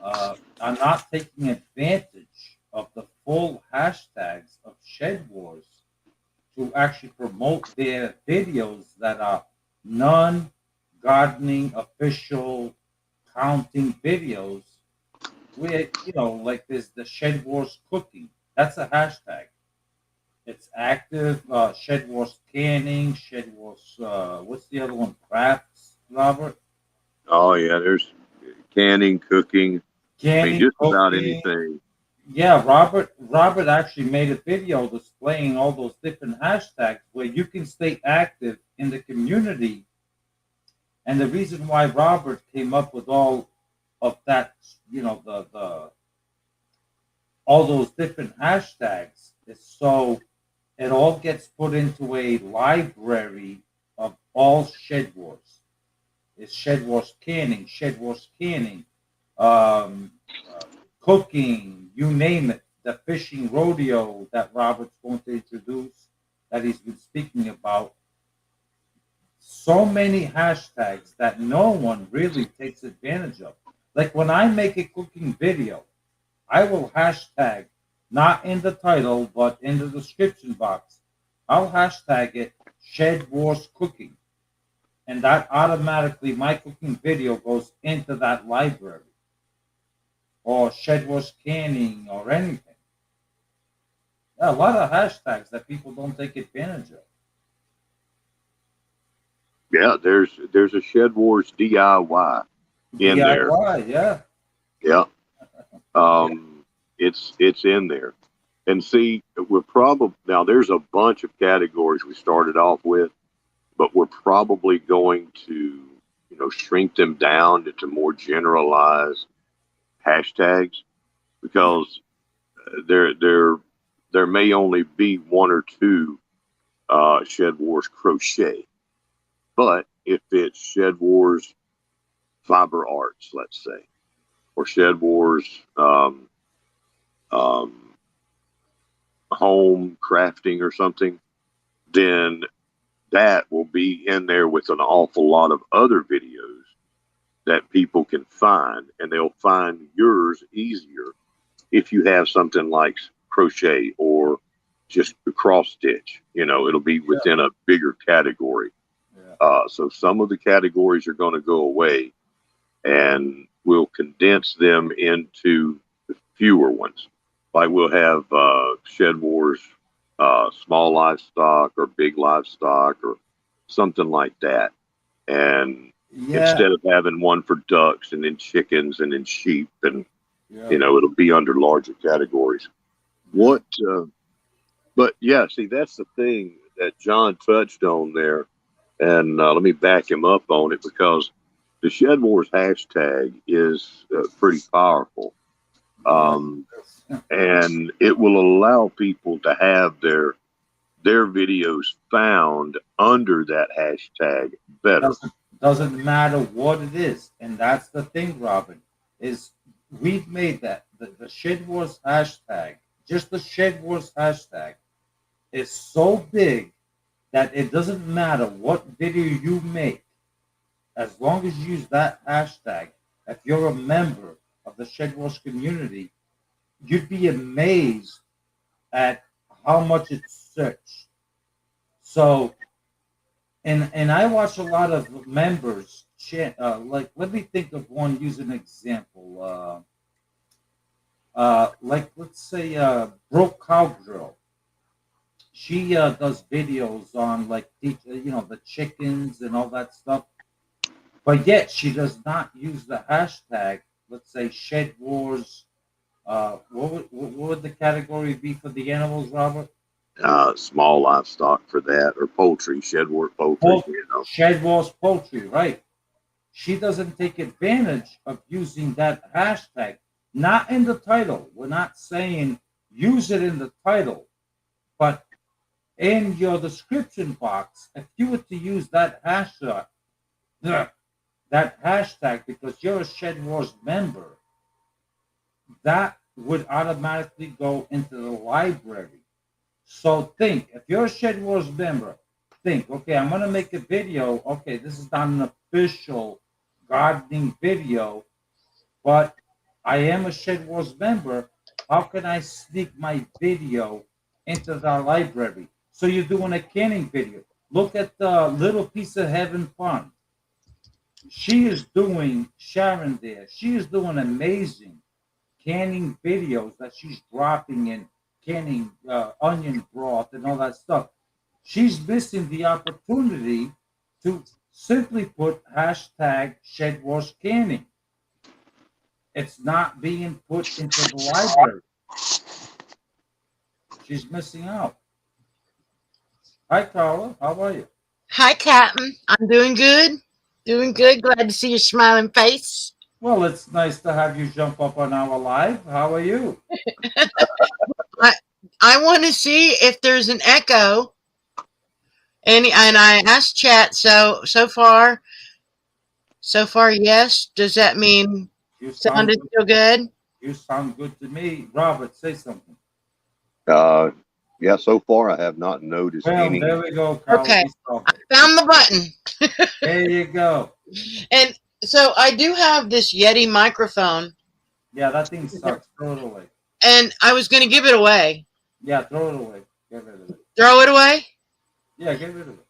are not taking advantage of the full hashtags of Shedwars to actually promote their videos that are non-gardening official counting videos where, like there's the Shed Wars cooking. That's a hashtag. It's active. Shed Wars canning. Shed Wars. What's the other one? Crafts. Robert. Oh yeah, there's canning, cooking. I mean, Canning, just about cooking. anything. Yeah, Robert actually made a video displaying all those different hashtags where you can stay active in the community. And the reason why Robert came up with all of that, the all those different hashtags is so it all gets put into a library of all Shed Wars. It's Shed Wars canning, Shed Wars canning, um, uh, cooking, you name it. The fishing rodeo that Robert's going to introduce, that he's been speaking about. So many hashtags that no one really takes advantage of. Like when I make a cooking video, I will hashtag, not in the title, but in the description box. I'll hashtag it Shed Wars Cooking. And that automatically, my cooking video goes into that library. Or Shed Wars Canning or anything. Yeah, a lot of hashtags that people don't take advantage of. Yeah, there's a Shed Wars DIY in there. DIY, yeah. Yeah. It's in there. And see, we're probably now there's a bunch of categories we started off with, but we're probably going to, shrink them down into more generalized hashtags because there may only be one or two Shed Wars crochet, but if it's Shed Wars fiber arts, let's say, or Shed Wars um, home crafting or something, then that will be in there with an awful lot of other videos that people can find, and they'll find yours easier if you have something like crochet or just cross stitch. It'll be within a bigger category. Yeah. So some of the categories are going to go away, and we'll condense them into fewer ones. Like we'll have Shed Wars small livestock or big livestock or something like that. And Yeah. instead of having one for ducks and then chickens and then sheep, and Yeah. it'll be under larger categories. What? But yeah, see, that's the thing that John touched on there, and let me back him up on it because the Shed Wars hashtag is pretty powerful. And it will allow people to have their videos found under that hashtag better. Doesn't matter what it is, and that's the thing, Robin. Is we've made that the Shed Wars hashtag, just the Shed Wars hashtag, is so big that it doesn't matter what video you make, as long as you use that hashtag. If you're a member of the Shed Wars community, you'd be amazed at how much it's searched. So, and I watch a lot of members. Like, let me think of one. Use an example. Like, let's say, Broke Cowgirl. She does videos on like the chickens and all that stuff, but yet she does not use the hashtag. Let's say Shed Wars. What would the category be for the animals, Robert? Small livestock for that, or poultry, Shed Wars poultry. Shed Wars poultry, right? She doesn't take advantage of using that hashtag Not in the title. We're not saying use it in the title, but in your description box, if you were to use that hashtag, because you're a Shedwars member, that would automatically go into the library. So think, if you're a Shedwars member, think, okay, I'm going to make a video. Okay, this is not an official gardening video, but I am a Shedwars member. How can I sneak my video into the library? So you're doing a canning video. Look at the Little Piece of Heaven Fun. She is doing, Sharon there, she is doing amazing canning videos that she's dropping in canning onion broth and all that stuff. She's missing the opportunity to simply put hashtag Shedwars canning. It's not being put into the library. She's missing out. Hi, Carla. How are you? Hi, Captain. I'm doing good. Doing good. Glad to see your smiling face. Well, it's nice to have you jump up on our live. How are you? I want to see if there's an echo. And I asked chat. So far, yes. Does that mean You sound is sound still good? You sound good to me. Robert, say something. Yeah, so far I have not noticed Well, any. there we go, Carla. Okay. We saw I it. found the button. There you go. And so I do have this Yeti microphone, Yeah, that thing sucks. Throw it away. and I was going to give it away. Yeah, throw it away. Get rid of it. Throw it away? Yeah, get rid of it.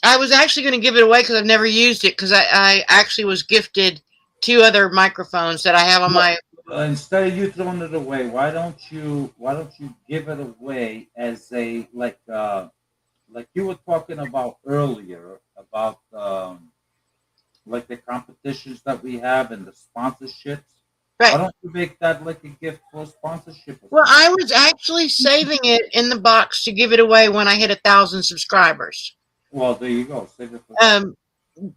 I was actually going to give it away because I've never used it, because I actually was gifted 2 other microphones that I have on my. Instead of you throwing it away, why don't you give it away as a like you were talking about earlier about like the competitions that we have and the sponsorships. Right. Why don't you make that like a gift for a sponsorship? Well, I was actually saving it in the box to give it away when I hit 1,000 subscribers. Well, there you go. Save it for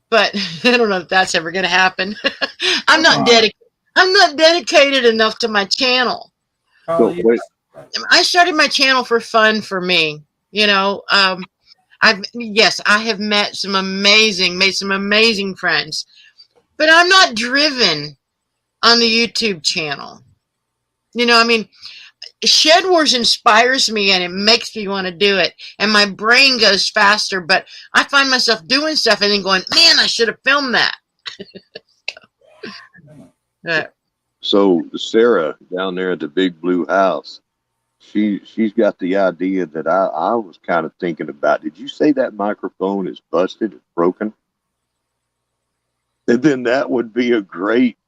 But I don't know if that's ever going to happen. I'm not dedicated enough to my channel. Carly, I started my channel for fun, for me. You know, I have made some amazing friends, but I'm not driven on the YouTube channel. You know, I mean, Shedwars inspires me and it makes me want to do it, and my brain goes faster, but I find myself doing stuff and then going, man, I should have filmed that. So Sarah down there at the big blue house, she's got the idea that I was kind of thinking about. Did you say that microphone is busted, it's broken? And then that would be a great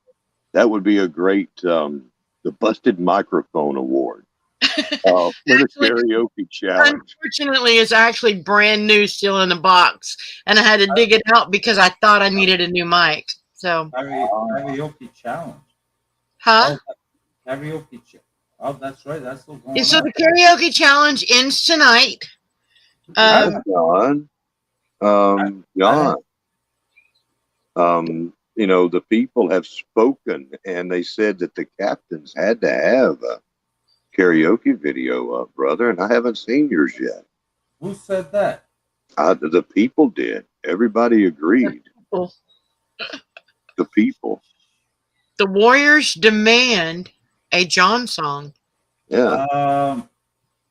the Busted Microphone Award for the karaoke challenge. Unfortunately, it's actually brand new, still in the box, and I had to dig it out because I thought I needed a new mic. So karaoke challenge. Huh? Oh, karaoke challenge. Oh, that's right. That's still going So on. the karaoke challenge ends tonight. John, you know, the people have spoken, and they said that the captains had to have a karaoke video up, brother, and I haven't seen yours yet. Who said that? The people did. Everybody agreed. The people. The Warriors demand a John song. Yeah.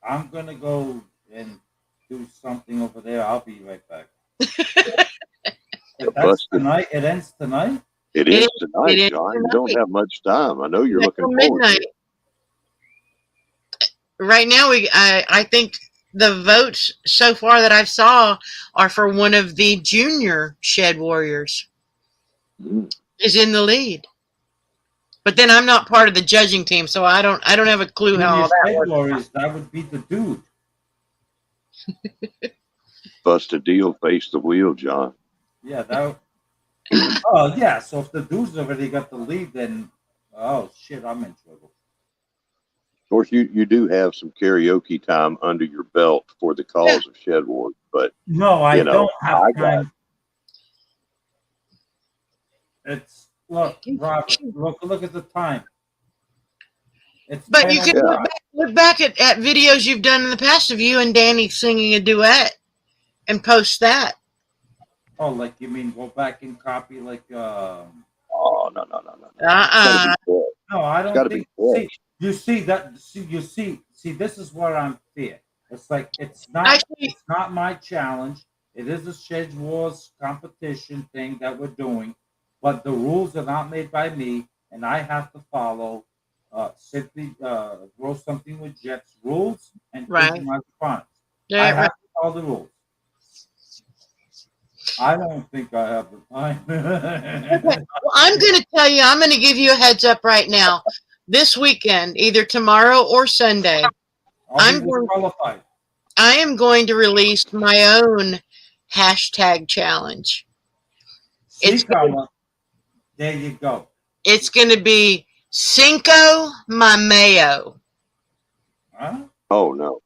I'm gonna go and do something over there. I'll be right back. That's tonight. It ends tonight. It is tonight, John. You don't have much time. I know you're looking forward to it. Right now, I think the votes so far that I saw are for one of the junior Shed Warriors is in the lead. But then I'm not part of the judging team, so I don't have a clue how all that works. Warriors, that would be the dude. Bust a deal, face the wheel, John. Yeah, that. Oh yeah, so if the dude's already got the lead, then oh shit, I'm in trouble. Of course, you do have some karaoke time under your belt for the cause of Shedwars, but no, I don't have time. It's look, Robert, look at the time. It's But kind you of can Yeah. look back at videos you've done in the past of you and Danny singing a duet and post that. oh, like you mean go back and copy like Oh no no no no no. It's got to Uh-uh. be fresh. no, I It's got don't to be think. See, fresh. you see that. See. This is where I'm fair. It's like Actually, it's not my challenge. It is a Shedwars competition thing that we're doing, but the rules are not made by me, and I have to follow simply grow something with Jet's rules and right. taking my response. I Yeah, have right. to follow the rules. I don't think I have the time. Okay. Well, I'm going to tell you, I'm going to give you a heads up right now. This weekend, either tomorrow or Sunday, I'll be I'm going disqualified. I am going to release my own hashtag challenge. See, Carla, there you go. It's going to be Cinco my Mayo. Huh? Oh no.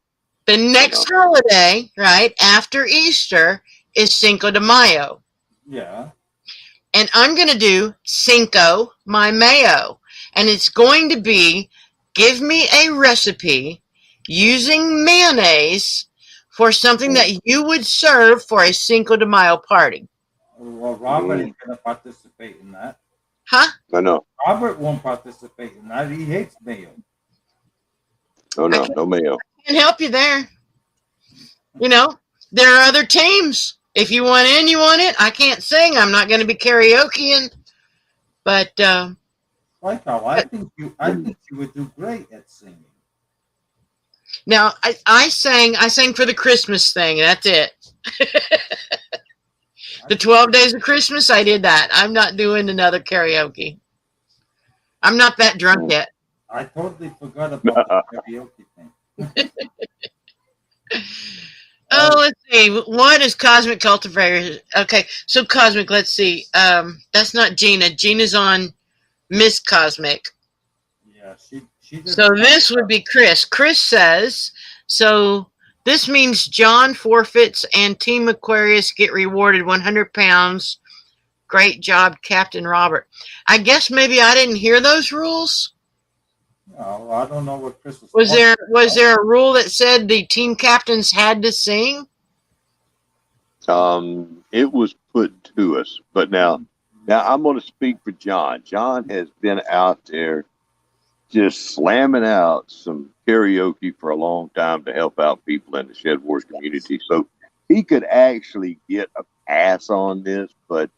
The Oh no. next holiday, right after Easter, is Cinco de Mayo. Yeah. And I'm going to do Cinco my Mayo. And it's going to be give me a recipe using mayonnaise for something that you would serve for a Cinco de Mayo party. Well, Robert Mm, ain't gonna participate in that. Huh? I know. Robert won't participate in that. He hates mayo. Oh I no. No mayo. can help you there. You know, there are other teams. If you want in, you want it. I can't sing. I'm not going to be karaokeing. But Like how I think you would do great at singing. now I sang for the Christmas thing. That's it. I The think 12 days of Christmas, I did that. I'm not doing another karaoke. I'm not that drunk Mm. yet. I totally forgot about the karaoke thing. Oh, let's see. What is Cosmic Cultivator? Okay, so Cosmic, let's see. That's not Gina. Gina's on Miss Cosmic. Yeah, she did a So fine this would job. be Chris. Chris says, so this means John forfeits and Team Aquarius get rewarded 100 pounds. Great job, Captain Robert. I guess maybe I didn't hear those rules. No, I don't know what Chris was Was talking was about. there a rule that said the team captains had to sing? It was put to us, but now I'm going to speak for John. John has been out there just slamming out some karaoke for a long time to help out people in the Shedwars community. So he could actually get a pass on this, but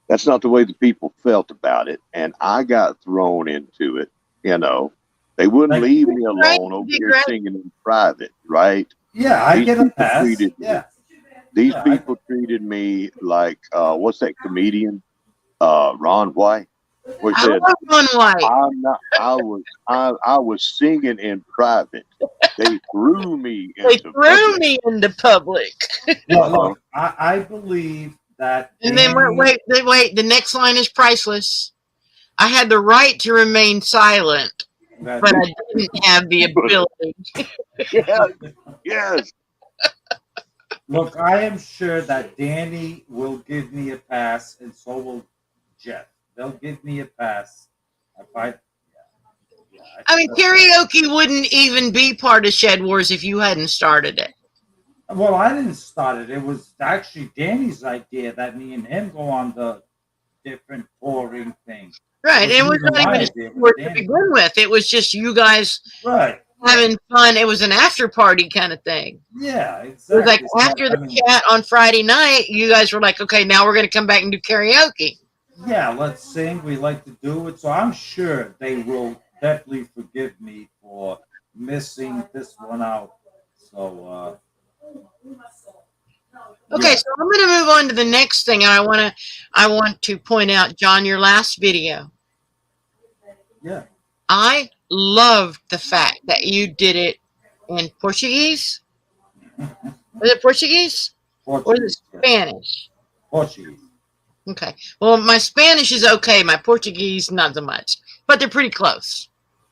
that's not the way the people felt about it. And I got thrown into it. You know, they wouldn't Like, leave me Right, alone over you did here great. singing in private, right? Yeah, I These get a people pass. treated me. Yeah. These Yeah, people treated me like what's that comedian? Ron White. Where he I said, love Ron White. I'm not I was singing in private. They threw me They into threw public. me into public. look, I believe that And then Danny. wait. The next line is priceless. I had the right to remain silent, That, but I didn't have the ability. Yes, yes. look, I am sure that Danny will give me a pass, and so will Jeff. They'll give me a pass. If yeah, I think mean, karaoke wouldn't even be part of Shed Wars if you hadn't started it. well, I didn't start it. It was actually Danny's idea that me and him go on the different touring thing. Right. It was Even not my even a idea. It was sport to Danny. begin with. It was just you guys Right. having fun. It was an after party kind of thing. Yeah, It was like exactly. So, after I the mean, chat on Friday night, you guys were like, okay, now we're going to come back and do karaoke. yeah, let's sing. We like to do it. So I'm sure they will definitely forgive me for missing this one out. So, Okay, yeah. so I'm going to move on to the next thing, and I want to point out, John, your last video. Yeah. I loved the fact that you did it in Portuguese. Was it Portuguese? Or was Portuguese. it Spanish? Portuguese. Okay. Well, my Spanish is okay. My Portuguese, not so much. But they're pretty close.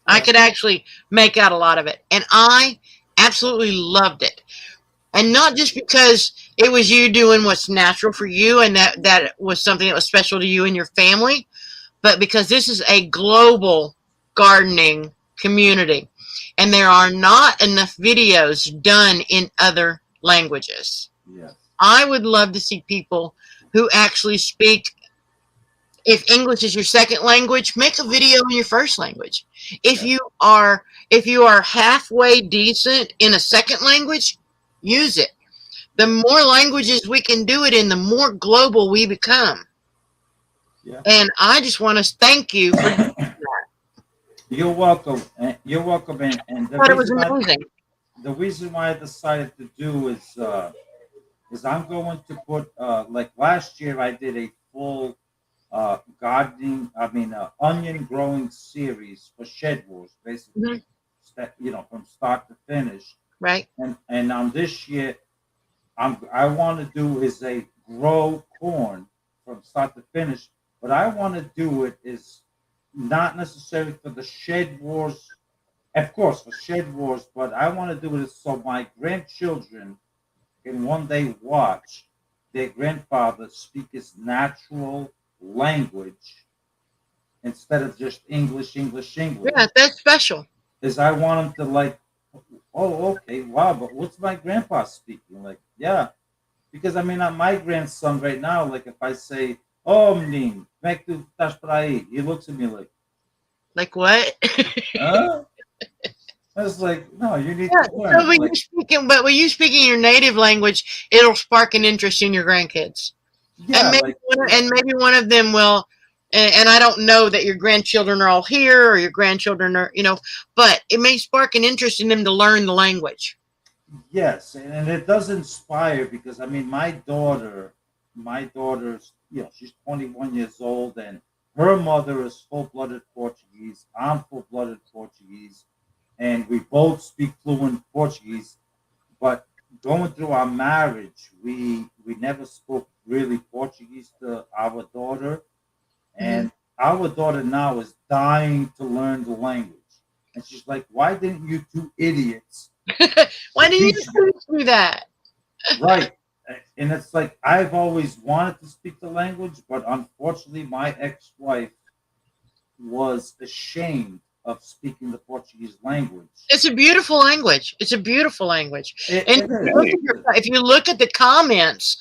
I could actually make out a lot of it. And I absolutely loved it. And not just because it was you doing what's natural for you and that was something that was special to you and your family, but because this is a global gardening community. And there are not enough videos done in other languages. Yes. I would love to see people who actually speak. If English is your second language, make a video in your first language. If you are halfway decent in a second language, use it. The more languages we can do it in, the more global we become. Yeah. And I just want to thank you for doing that. You're welcome. You're welcome. And I thought it was amazing. the reason why I decided to do is I'm going to put like last year I did a full onion growing series for Shedwars, basically, from start to finish. Right. And on this year, I want to do is a grow corn from start to finish. But I want to do it is not necessarily for the Shedwars, of course, for Shedwars, but I want to do it so my grandchildren can one day watch their grandfather speak his natural language instead of just English. Yeah, that's special. Is I want them to like, oh, okay, wow, but what's my grandpa speaking? Like, yeah, because I mean, my grandson right now, like if I say, oh, menino, como é que tu estás por aí? He looks at me like what? huh? I was like, no, you need to learn. So when you speaking your native language, it'll spark an interest in your grandkids. Yeah, and maybe one of them will. And I don't know that your grandchildren are all here or your grandchildren are, but it may spark an interest in them to learn the language. Yes, and it does inspire because I mean, my daughter's, she's 21 years old, and her mother is full-blooded Portuguese. I'm full-blooded Portuguese, and we both speak fluent Portuguese. But going through our marriage, we never spoke really Portuguese to our daughter, and our daughter now is dying to learn the language. And she's like, "Why didn't you two idiots? Why didn't you do that?" Right. And it's like I've always wanted to speak the language, but unfortunately, my ex-wife was ashamed of speaking the Portuguese language. It's a beautiful language. It's a beautiful language. And if you look at the comments,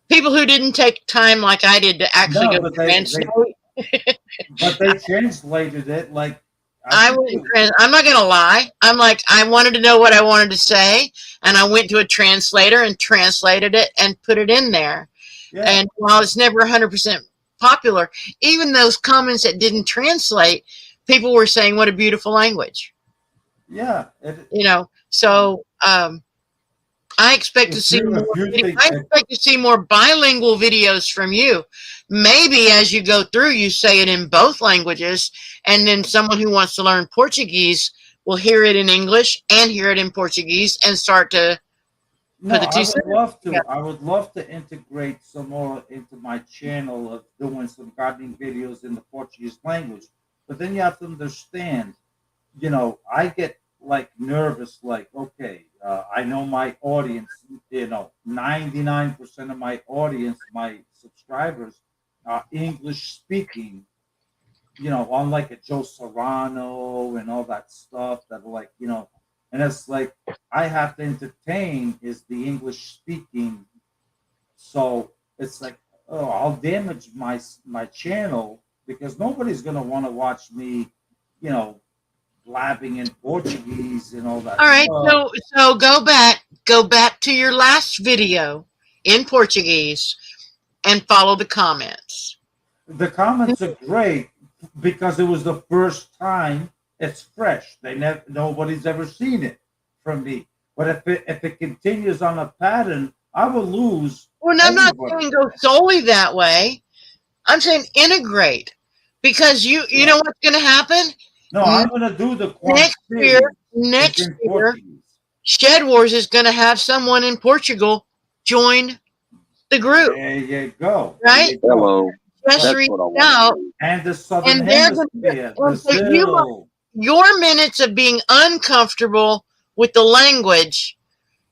people who didn't take time like I did to actually go translate. But they translated it like. I'm not going to lie. I'm like, I wanted to know what I wanted to say, and I went to a translator and translated it and put it in there. Yeah. And while it's never 100% popular, even those comments that didn't translate, people were saying, what a beautiful language. Yeah. So I expect to see more bilingual videos from you. Maybe as you go through, you say it in both languages, and then someone who wants to learn Portuguese will hear it in English and hear it in Portuguese and start to put the two together. I would love to integrate some more into my channel of doing some gardening videos in the Portuguese language. But then you have to understand, I get like nervous, like, okay, I know my audience, 99% of my audience, my subscribers are English speaking, on like a Joe Serrano and all that stuff that like, and it's like, I have to entertain is the English speaking. So it's like, oh, I'll damage my channel because nobody's going to want to watch me, blabbing in Portuguese and all that. All right, so go back to your last video in Portuguese and follow the comments. The comments are great because it was the first time. It's fresh. Nobody's ever seen it from me. But if it continues on a pattern, I will lose. Well, I'm not saying go solely that way. I'm saying integrate because you know what's going to happen. No, I'm going to do the next year, Shedwars is going to have someone in Portugal join the group. There you go. Right? Hello. Just reach out. And the Southern Hemisphere. Your minutes of being uncomfortable with the language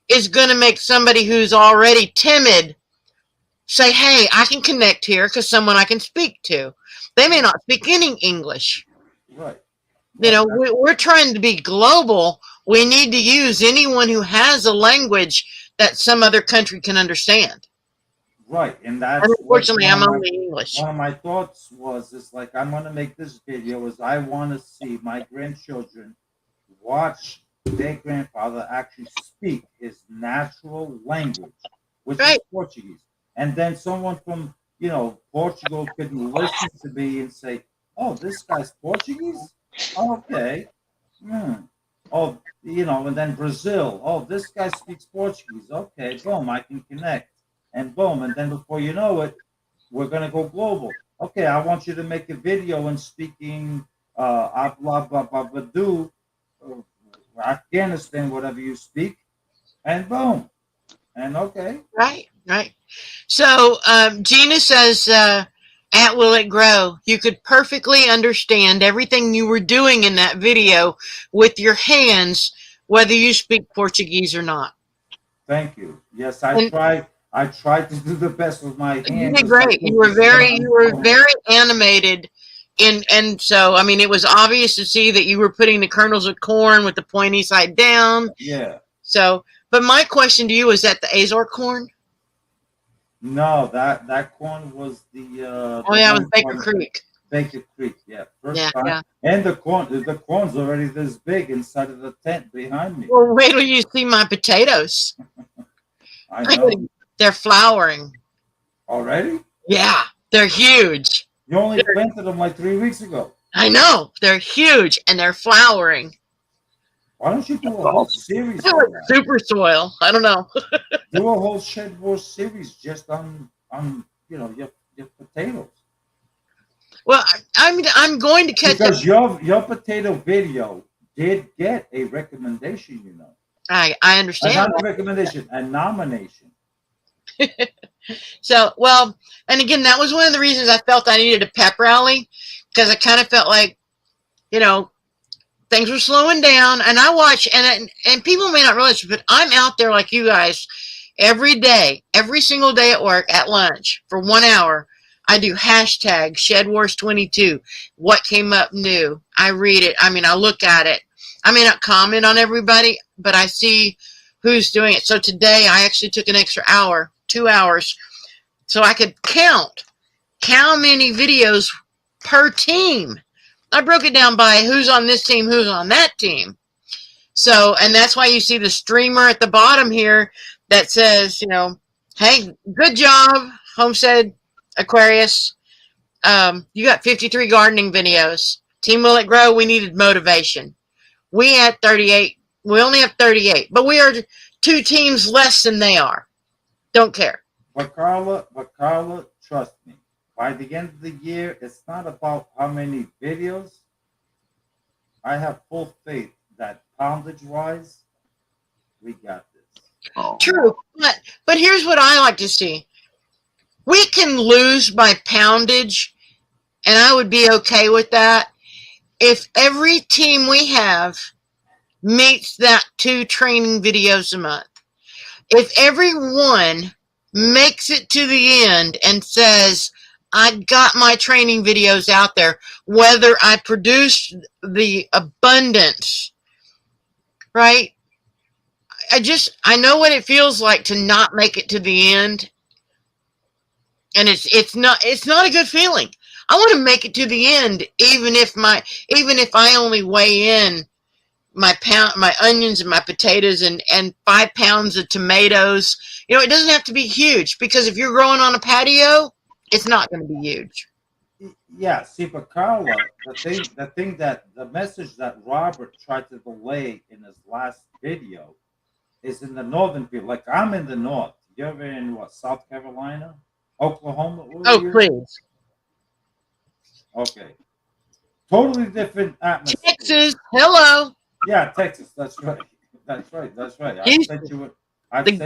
is going to make somebody who's already timid say, hey, I can connect here because someone I can speak to. They may not speak any English. Right. You Right, know, we're trying to be global. We need to use anyone who has a language that some other country can understand. right, and And that's what unfortunately, I'm only English. one of my thoughts was. Is like I'm gonna make this video. Is I want to see my grandchildren watch their grandfather actually speak his natural language, which is Right, Portuguese, and then someone from Portugal could listen to me and say, "Oh, this guy's Portuguese. Okay, hmm. Oh, and then Brazil. Oh, this guy speaks Portuguese. Okay, boom, I can connect, and boom, and then before you know it, we're gonna go global. Okay, I want you to make a video in speaking Ablababadu, Afghanistan, whatever you speak, and boom, and okay, right, right. So Gina says, at Will It Grow, you could perfectly understand everything you were doing in that video with your hands, whether you speak Portuguese or not. thank you. Yes, I And tried. I tried to do the best with my you hands did as I great. could to You sound. were very animated, and so I mean, it was obvious to see that you were putting the kernels of corn with the pointy side down. Yeah. So, but my question to you is that the Azor corn? No, that corn was Oh the yeah, it was one Baker from Creek. Baker Creek. Yeah, Yeah, first time. yeah. And the corn's already this big inside of the tent behind me. Well, wait till you see my potatoes. I know. They're flowering. Already? Yeah, they're huge. You only They're, planted them like 3 weeks ago. I know they're huge and they're flowering. Why don't you do That's a whole awesome. series They're on like that? super soil. I don't know. Do a whole Shedwars series just on your potatoes. Well, I'm going to catch up. Because your potato video did get a recommendation, I understand. not a recommendation, a nomination. So, well, and again, that was one of the reasons I felt I needed a pep rally because I kind of felt like, you know, things were slowing down. And I watch, and people may not realize, but I'm out there like you guys every day, every single day at work at lunch for 1 hour. I do hashtag Shedwars22. What came up new? I read it. I mean, I look at it. I may not comment on everybody, but I see who's doing it. So today I actually took an extra hour, 2 hours, so I could count how many videos per team. I broke it down by who's on this team, who's on that team. So, and that's why you see the streamer at the bottom here that says, hey, good job, Homestead Aquarius. You got 53 gardening videos. Team Will It Grow, we needed motivation. We had 38. We only have 38, but we are 2 teams less than they are. Don't care. But Carla, trust me. By the end of the year, it's not about how many videos. I have full faith that poundage wise, we got this. Oh, True, but here's what I like to see. We can lose by poundage, and I would be okay with that if every team we have meets that 2 training videos a month. If everyone makes it to the end and says, I got my training videos out there, whether I produce the abundance, right? I know what it feels like to not make it to the end, and it's not a good feeling. I want to make it to the end, even if I only weigh in my onions and my potatoes and 5 pounds of tomatoes. It doesn't have to be huge, because if you're growing on a patio, it's not going to be huge. Yeah, see, but Carla, the message that Robert tried to relay in his last video is in the northern field. Like I'm in the north. You're in what, South Carolina, Oklahoma? Oh, please. Okay. Totally different atmosphere. Texas, hello. Yeah, Texas. That's right. That's right. That's right. The sent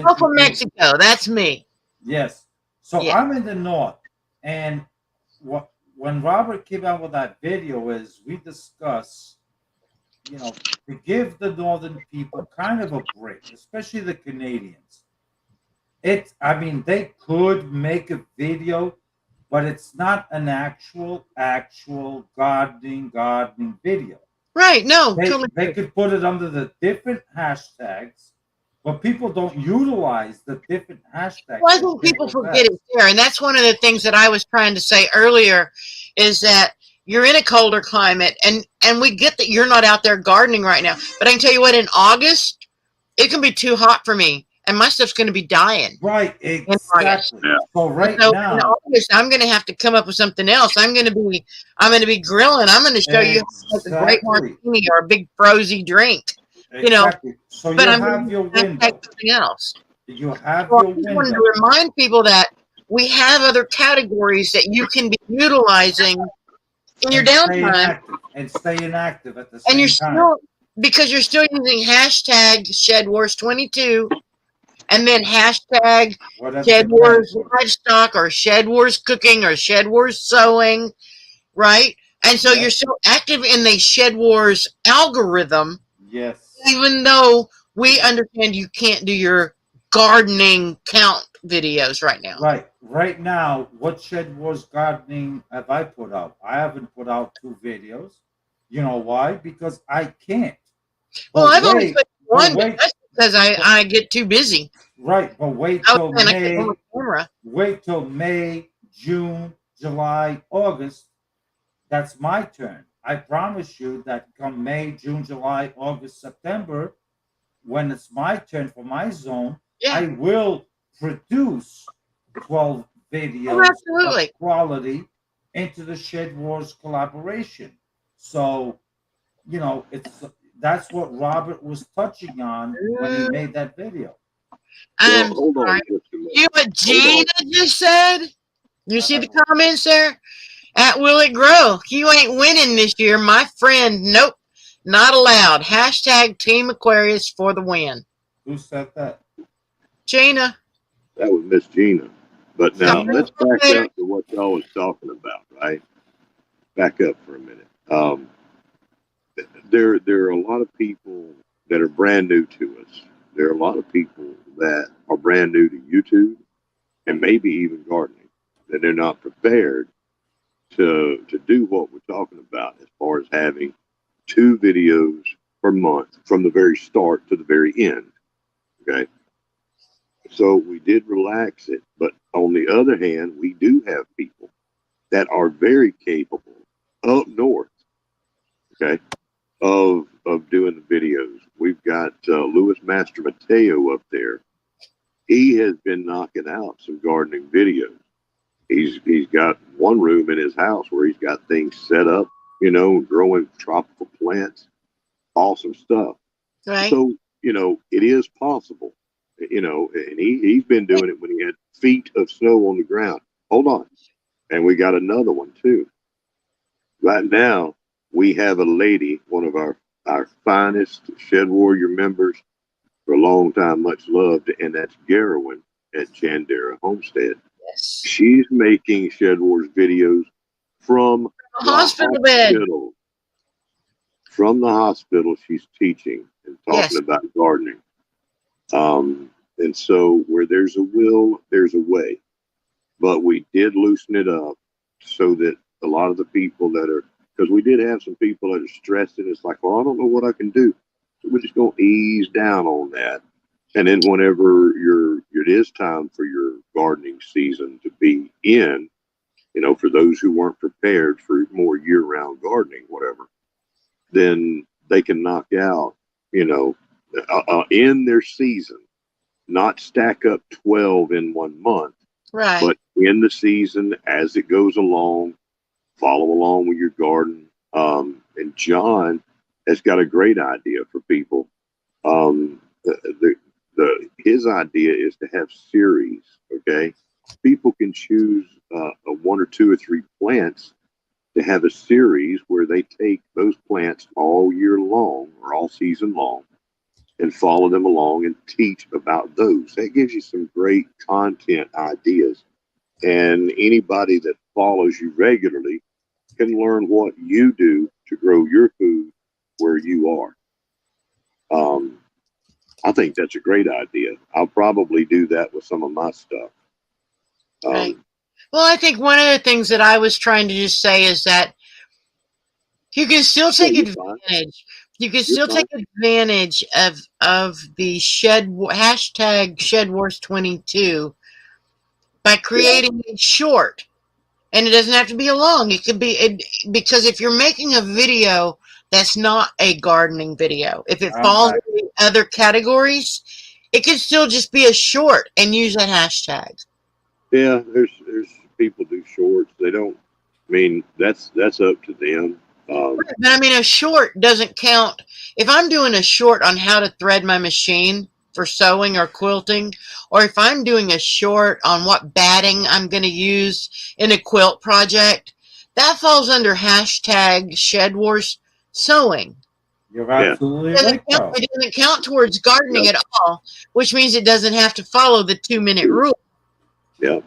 Gulf you of Mexico, that's me. Yes. So Yeah. I'm in the north, and when Robert came out with that video is we discuss, to give the northern people kind of a break, especially the Canadians. I mean, they could make a video, but it's not an actual gardening video. Right. No, They totally. they could put it under the different hashtags, but people don't utilize the different hashtags. Well, I that think people Shedwars forget has. it there, and that's one of the things that I was trying to say earlier, is that you're in a colder climate, and we get that you're not out there gardening right now. But I can tell you what, in August, it can be too hot for me, and my stuff's going to be dying Right, in August. exactly. Yeah. So right So in now, August, I'm going to have to come up with something else. I'm going to be grilling. I'm going to show you how to make a great exactly, martini or a big frozy drink, you know. exactly. So But you I'm going have to your hashtag window. something else. You have So I your just wanted window. to remind people that we have other categories that you can be utilizing in your And staying downtime, active. And staying active at the and you're same time. still, because you're still using hashtag Shedwars22, and then hashtag Whatever the Shedwars category. livestock or Shedwars cooking or Shedwars sewing, right? And so you're Yes. still active in the Shedwars algorithm, Yes. even though we understand you can't do your gardening count videos right now. Right. Right now, what Shedwars gardening have I put out? I haven't put out 2 videos. You know why? Because I can't. Well, But I've only wait, put but one, but wait, that's because I get too busy. right, but wait Oh, till man, I can't hold May, my camera. wait till May, June, July, August. That's my turn. I promise you that come May, June, July, August, September, when it's my turn for my zone, Yeah, I will produce 12 oh, videos of absolutely. quality into the Shed Wars collaboration. So, it's that's what Robert was touching on when he made that video. Well, I'm hold sorry. on just a minute. You know what Hold on. Gina just said? You see the Uh, comments there? At Will It Grow? You ain't winning this year, my friend. Nope, not allowed. Hashtag Team Aquarius for the win. who said that? Gina, That was Miss Gina. But come now Gina? let's on back there. up to what y'all was talking about, right? Back up for a minute. There are a lot of people that are brand new to us. There are a lot of people that are brand new to YouTube and maybe even gardening, that they're not prepared to do what we're talking about as far as having 2 videos per month from the very start to the very end. Okay. So we did relax it, but on the other hand, we do have people that are very capable up north, okay, of doing the videos. We've got Louis Master Mateo up there. He has been knocking out some gardening videos. He's got one room in his house where he's got things set up, growing tropical plants, awesome stuff. Right? So, it is possible, and he's been doing it when he had feet of snow on the ground. Hold on. And we got another one too. Right now, we have a lady, one of our finest Shed Warrior members for a long time, much loved, and that's Garowin at Chandera Homestead. Yes. She's making Shed Wars videos from the Hospital bed. hospital. From the hospital, she's teaching and talking Yes. about gardening. And so where there's a will, there's a way. But we did loosen it up so that a lot of the people that are, because we did have some people that are stressed and it's like, well, I don't know what I can do. So we're just going to ease down on that. And then whenever it is time for your gardening season to be in, for those who weren't prepared for more year-round gardening, whatever, then they can knock out, in their season, not stack up 12 in one month, Right. but in the season as it goes along, follow along with your garden. And John has got a great idea for people. His idea is to have series. Okay, people can choose a 1 or 2 or 3 plants to have a series where they take those plants all year long or all season long and follow them along and teach about those. That gives you some great content ideas. And anybody that follows you regularly can learn what you do to grow your food where you are. I think that's a great idea. I'll probably do that with some of my stuff. Right. Well, I think one of the things that I was trying to just say is that You can still Yeah, take you're fine. advantage. You can You're still fine. take advantage of the hashtag Shedwars22 by Yeah, creating a short. And it doesn't have to be a long. It could be because if you're making a video that's not a gardening video, if it I'm falls back. in other categories, it can still just be a short and use that hashtag. yeah. There's people do shorts. They don't. I mean, that's up to them. But I mean, a short doesn't count. If I'm doing a short on how to thread my machine for sewing or quilting, or if I'm doing a short on what batting I'm going to use in a quilt project, that falls under hashtag Shedwars sewing. You're Yeah, absolutely right, Carl. It doesn't count towards yeah, gardening at all, which means it doesn't have to follow the 2 minute rule. yeah,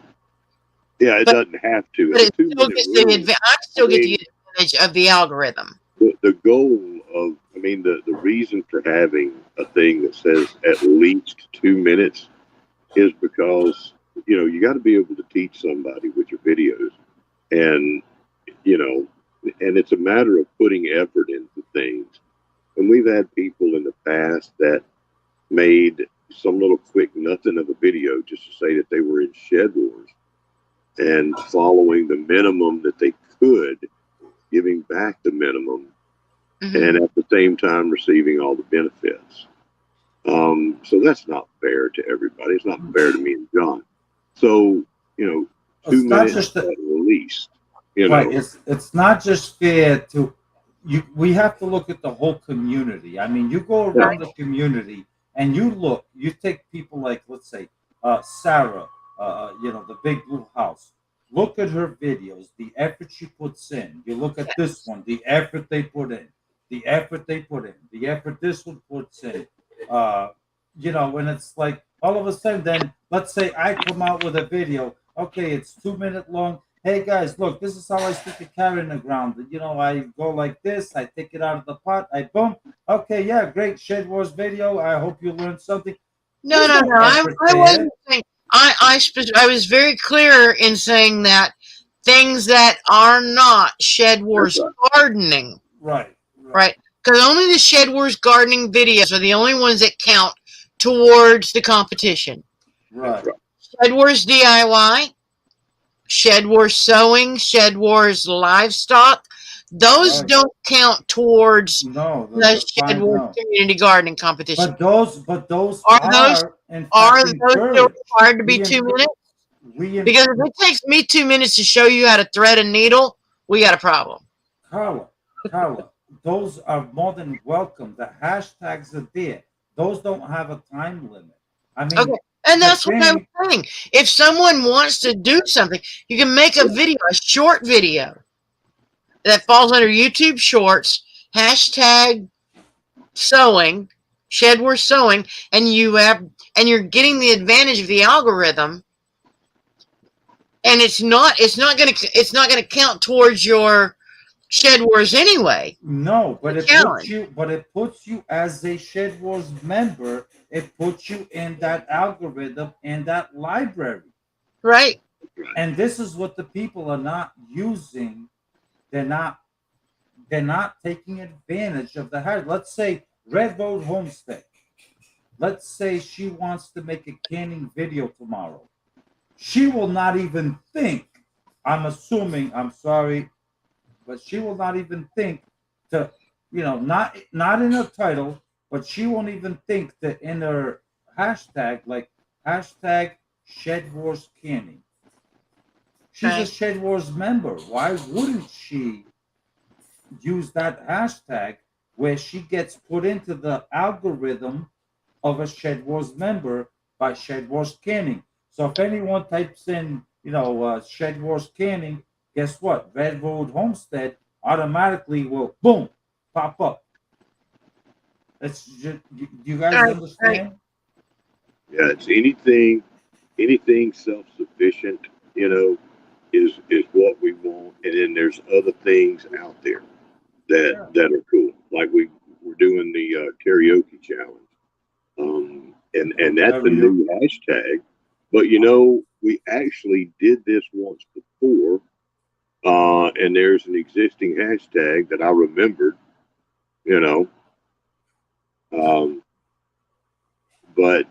yeah. It But doesn't have to. but And the it two still minute gets rule. I I still get the mean, advantage of the algorithm. the goal of. I mean, the reason for having a thing that says at least 2 minutes is because you got to be able to teach somebody with your videos, and you know, and it's a matter of putting effort into things. And we've had people in the past that made some little quick nothing of a video just to say that they were in Shedwars and following the minimum that they could, giving back the minimum, Hmm. and at the same time receiving all the benefits. So that's not fair to everybody. It's not fair to me and John. So, you know, two It's not minutes just at least, you right. know. It's not just fair to you. We have to look at the whole community. I mean, you go Yeah, around the community and you look. You take people like, let's say, Sarah. The big blue house. Look at her videos, the effort she puts in. You look at this one, the effort they put in, the effort they put in, the effort this one puts in. Uh, when it's like all of a sudden, then let's say I come out with a video. Okay, it's 2 minute long. Hey guys, look, this is how I stick a carrot in the ground. I go like this, I take it out of the pot, I boom. Okay, yeah, great Shed Wars video. I hope you learned something. No, There's no, no no. effort I there. wasn't saying. I was very clear in saying that things that are not Shed that's Wars right. gardening, Right, right, right? Because only the Shed Wars gardening videos are the only ones that count towards the competition. That's right. right. Shed Wars DIY, Shed Wars sewing, Shed Wars livestock. Those Right. don't count towards No, the the Shed fine Wars no. community gardening competition. But those Are those are in are fact those still encouraged. required to be We 2 minutes? we Because if it takes me 2 minutes to show you how to thread a needle, we got a problem. Carla, Carla, those are more than welcome. The hashtags are there. Those don't have a time limit. I Okay. mean, And the that's what I was thing, saying. If someone wants to do something, you can make a video, a short video that falls under YouTube Shorts, hashtag sewing, Shedware sewing, and you're getting the advantage of the algorithm, and it's not gonna count towards your Shed Wars anyway. no, but The it puts challenge. you, but it puts you as a Shed Wars member. It puts you in that algorithm in that library, Right. and this is what the people are not using. They're not they're not taking advantage of the hash. Let's say Red Road Homestead. Let's say she wants to make a canning video tomorrow. She will not even think. I'm assuming. I'm sorry, but she will not even think to, not in her title, but she won't even think to in her hashtag like hashtag Shed Wars Canning. She's a Okay. Shed Wars member. Why wouldn't she use that hashtag where she gets put into the algorithm of a Shed Wars member by Shed Wars Canning? So if anyone types in, Shed Wars Canning, guess what? Red Road Homestead automatically will boom pop up. That's just, do you All guys right. All right. understand? Yeah, it's anything self sufficient, is what we want. And then there's other things out there that Yeah. that are cool. Like we're doing the karaoke challenge. And that's a Karaoke. new hashtag. But we actually did this once before, And there's an existing hashtag that I remembered, you know. Um, but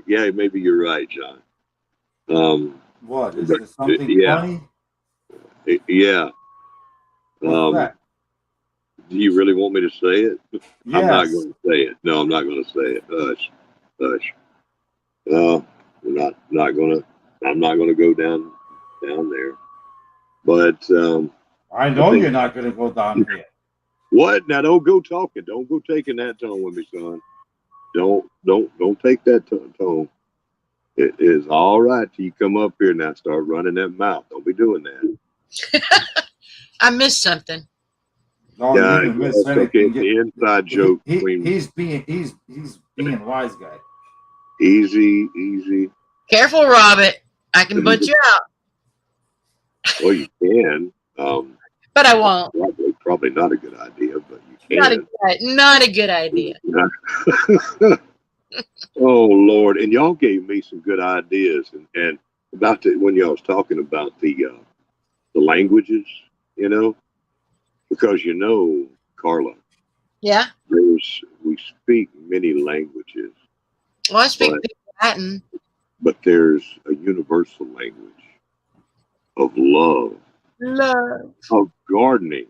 yeah, maybe you're right, John. What is But there something yeah, funny? yeah. What's that? Do you really want me to say it? I'm not Yes. going to say it. No, I'm not going to say it. Hush, hush. We're not going to. I'm not going to go down there. But I I know think you're not going to go down here. what? Now don't go talking. Don't go taking that tone with me, son. Don't take that tone. It is all right till you come up here now. Start running that mouth. Don't be doing that. I missed something. No, you Yeah, didn't miss it's okay. anything. The inside joke between He's being wise guy. easy. Careful, Robert. I can put you out, Well, you can. but I won't. Probably not a good idea, but you Not a good idea. can. Oh Lord! And y'all gave me some good ideas, and about when y'all was talking about the languages, you know, because Carla, Yeah. we speak many languages, Well, I speak but Latin. there's a universal language of love, Love. of gardening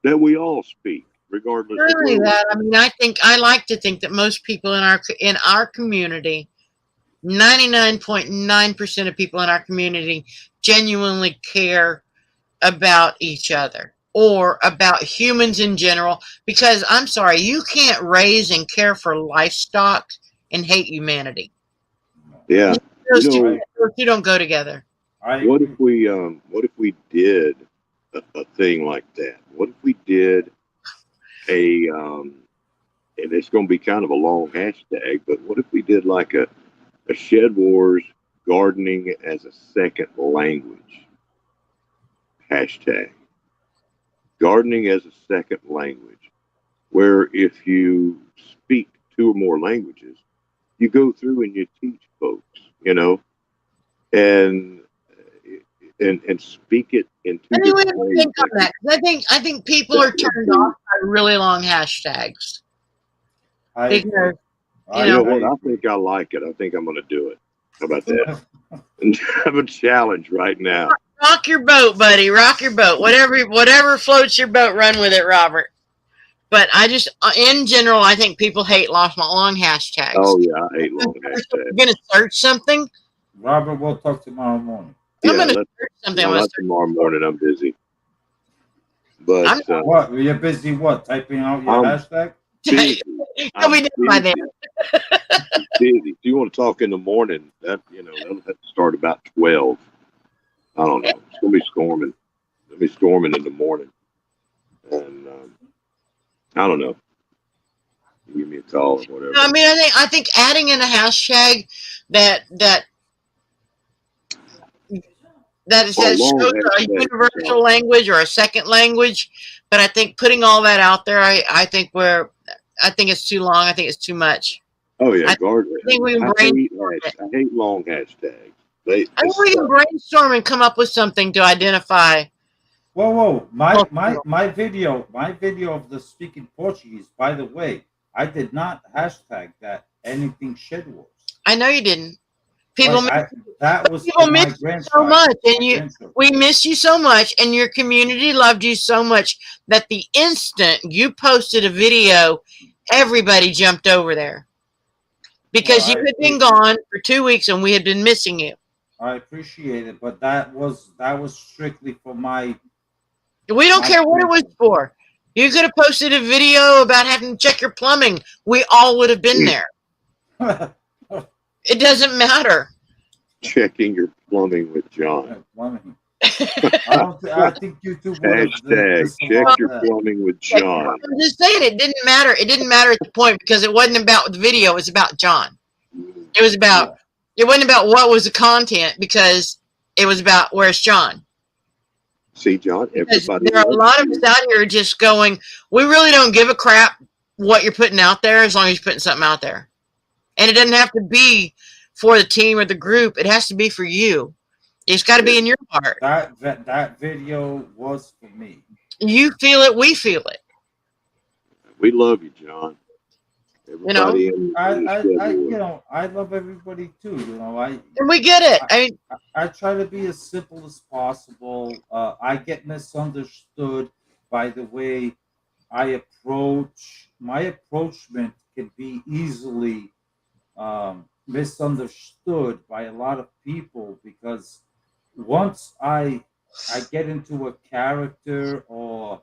that we all speak, regardless Not of only where we. that, I mean, I like to think that most people in our community, 99.9% of people in our community, genuinely care about each other or about humans in general. Because I'm sorry, you can't raise and care for livestock and hate humanity. Yeah, Those two don't go together. what if we did a thing like that? What if we did a and it's going to be kind of a long hashtag, but what if we did like a Shedwars gardening as a second language hashtag? Gardening as a second language, where if you speak two or more languages, you go through and you teach folks, and speak it in two I mean, we have different to ways. think on that. 'Cause I think people are turned off by really long hashtags. Because, You know what? I think I like it. I think I'm going to do it. How about that? And have a challenge right now. Rock your boat, buddy. Rock your boat. Whatever floats your boat, run with it, Robert. But I just, in general, I think people hate long hashtags. Oh yeah, I hate long hashtags. You're gonna search something. Robert, we'll talk tomorrow morning. I'm gonna search something. No, not tomorrow morning. I'm busy. But what? You're busy? What? Typing out your hashtag? Busy. I'll be done by then. Busy. If you want to talk in the morning, that'll have to start about 12. I don't know. It's gonna be storming. It'll be storming in the morning, and I don't know. Give me a call or whatever. I mean, I think adding in a hashtag that shows a universal language or a second language, but I think putting all that out there, I think it's too long. I think it's too much. Oh yeah, I think we can brainstorm. I hate long hashtags. I think we can brainstorm and come up with something to identify. Whoa! My video of the speaking Portuguese. By the way, I did not hashtag that anything Shedwars. I know you didn't. People miss you so much, and we miss you so much, and your community loved you so much that the instant you posted a video, everybody jumped over there because you had been gone for 2 weeks, and we had been missing you. I appreciate it, but that was strictly for my. We don't care what it was for. You could have posted a video about having to check your plumbing. We all would have been there. It doesn't matter. Checking your plumbing with John. I think you two would have check your plumbing with John. I'm just saying it didn't matter. It didn't matter at the point because it wasn't about the video. It was about John. It was about. It wasn't about what was the content because it was about where's John. See, John, everybody. There are a lot of us out here just going, we really don't give a crap what you're putting out there as long as you're putting something out there. And it doesn't have to be for the team or the group. It has to be for you. It's got to be in your heart. That video was for me. You feel it, we feel it. We love you, John. Everybody I love everybody too. And we get it. I try to be as simple as possible. I get misunderstood by the way I approach. My approachment can be easily misunderstood by a lot of people because once I get into a character or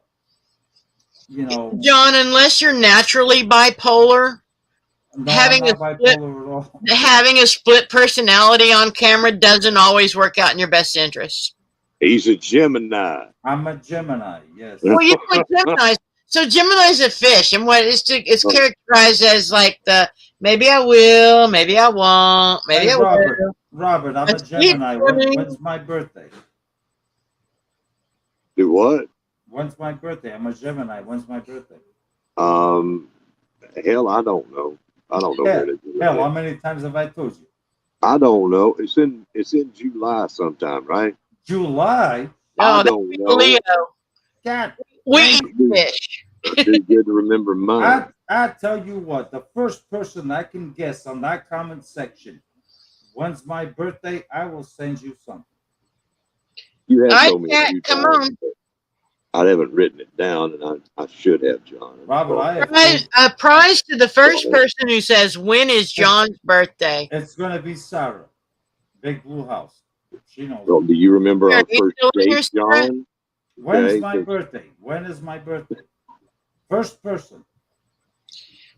John, unless you're naturally bipolar, no, I'm not bipolar at all. Having a split personality on camera doesn't always work out in your best interest. He's a Gemini. I'm a Gemini, yes. Well, you know Gemini. So Gemini's a fish, and what it's characterized as like the maybe I will, maybe I won't, maybe I will. Robert, I'm a Gemini. When's my birthday? Do what? When's my birthday? I'm a Gemini. When's my birthday? Hell, I don't know. I don't know. Hell, how many times have I told you? I don't know. It's in July sometime, right? July? No, I don't know. Leo. God, we eat fish. Too good to remember mine. I tell you what, the first person I can guess on that comment section, when's my birthday, I will send you something. You have told me a few come times, on. I haven't written it down, and I should have, John. Robert, a prize to the first person who says, when is John's birthday? It's going to be Sarah. Big Blue House. She knows. Well, do you remember our first date, John? When's my birthday? When is my birthday? First person.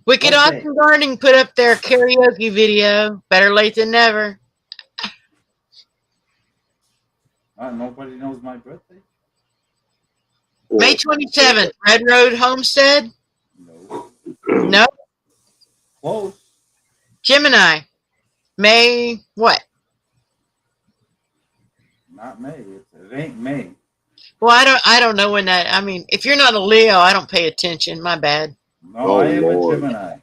Wicked Awesome Gardening put up their karaoke video. Better late than never. Nobody knows my birthday? May 27th, Red Road Homestead? No. No. Close. Gemini. May what? Not May. It ain't May. Well, I don't know when that. I mean, if you're not a Leo, I don't pay attention. My bad. No, I am Lord. A Gemini.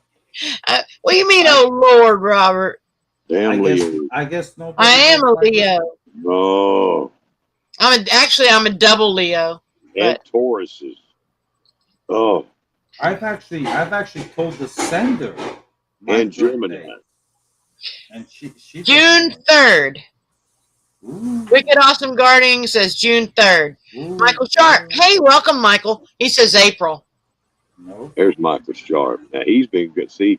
What do you mean, oh Lord, Robert? Damn Leo. I guess nobody. I am a Leo. No. I'm a double Leo. And Tauruses. Oh. I've actually told the sender. And Gemini. And she June 3rd. Ooh. Wicked Awesome Gardening says June 3rd. Ooh. Michael Sharp. Hey, welcome, Michael. He says April. No. There's Michael Sharp. Now he's been good. See,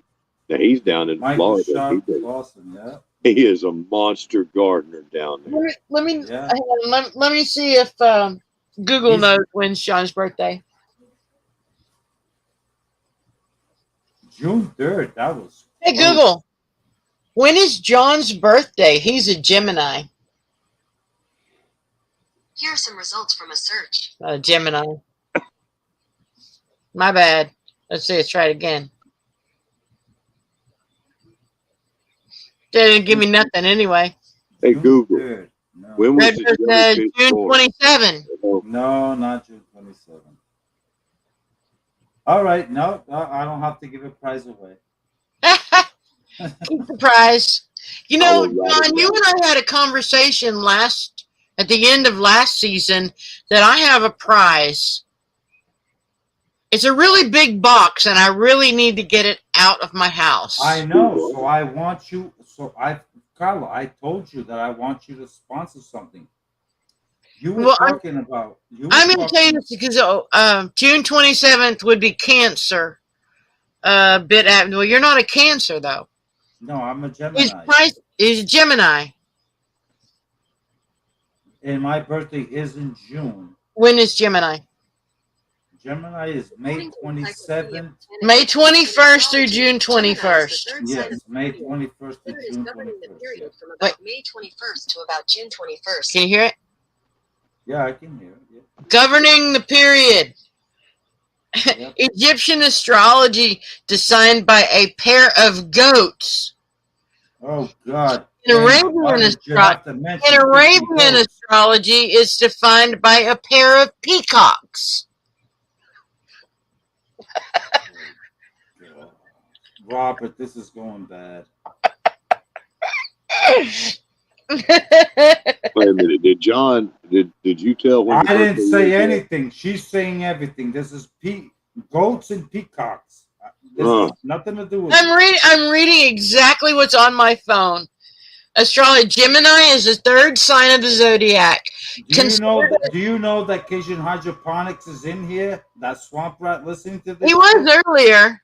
now he's down in Florida. Sharp is awesome, yeah. He is a monster gardener down there. Let me see if Google knows when's John's birthday. June 3rd. That was. Hey, Google. When is John's birthday? He's a Gemini. Here are some results from a search. Gemini. My bad. Let's see. Let's try it again. They didn't give me nothing anyway. Hey, Google. No. When was the June 27. No, not June 27. All right. No, I don't have to give a prize away. Keep the prize. You know, John, you and I had a conversation at the end of last season that I have a prize. It's a really big box, and I really need to get it out of my house. I know. So I want you. Carla, I told you that I want you to sponsor something. You were talking about. I'm going to tell you this because June 27th would be Cancer. Well, you're not a Cancer, though. No, I'm a Gemini. Is Gemini. And my birthday is in June. When is Gemini? Gemini is May 27th. May 21st through June 21st. Yes, May 21st to June 21st. From about May 21st to about June 21st. Can you hear it? Yeah, I can hear it. Yeah. Governing the period. Yep. Egyptian astrology designed by a pair of goats. Oh, God. In Arabian astrology is defined by a pair of peacocks. Robert, this is going bad. Wait a minute. Did John? Did you tell when? I the didn't birthday say was, anything. She's saying everything. This is goats and peacocks. This Uh, has nothing to do with I'm reading exactly what's on my phone. Astrology. Gemini is the third sign of the zodiac. Do you know that Cajun Hydroponics is in here? That swamp rat listening to this? He was earlier,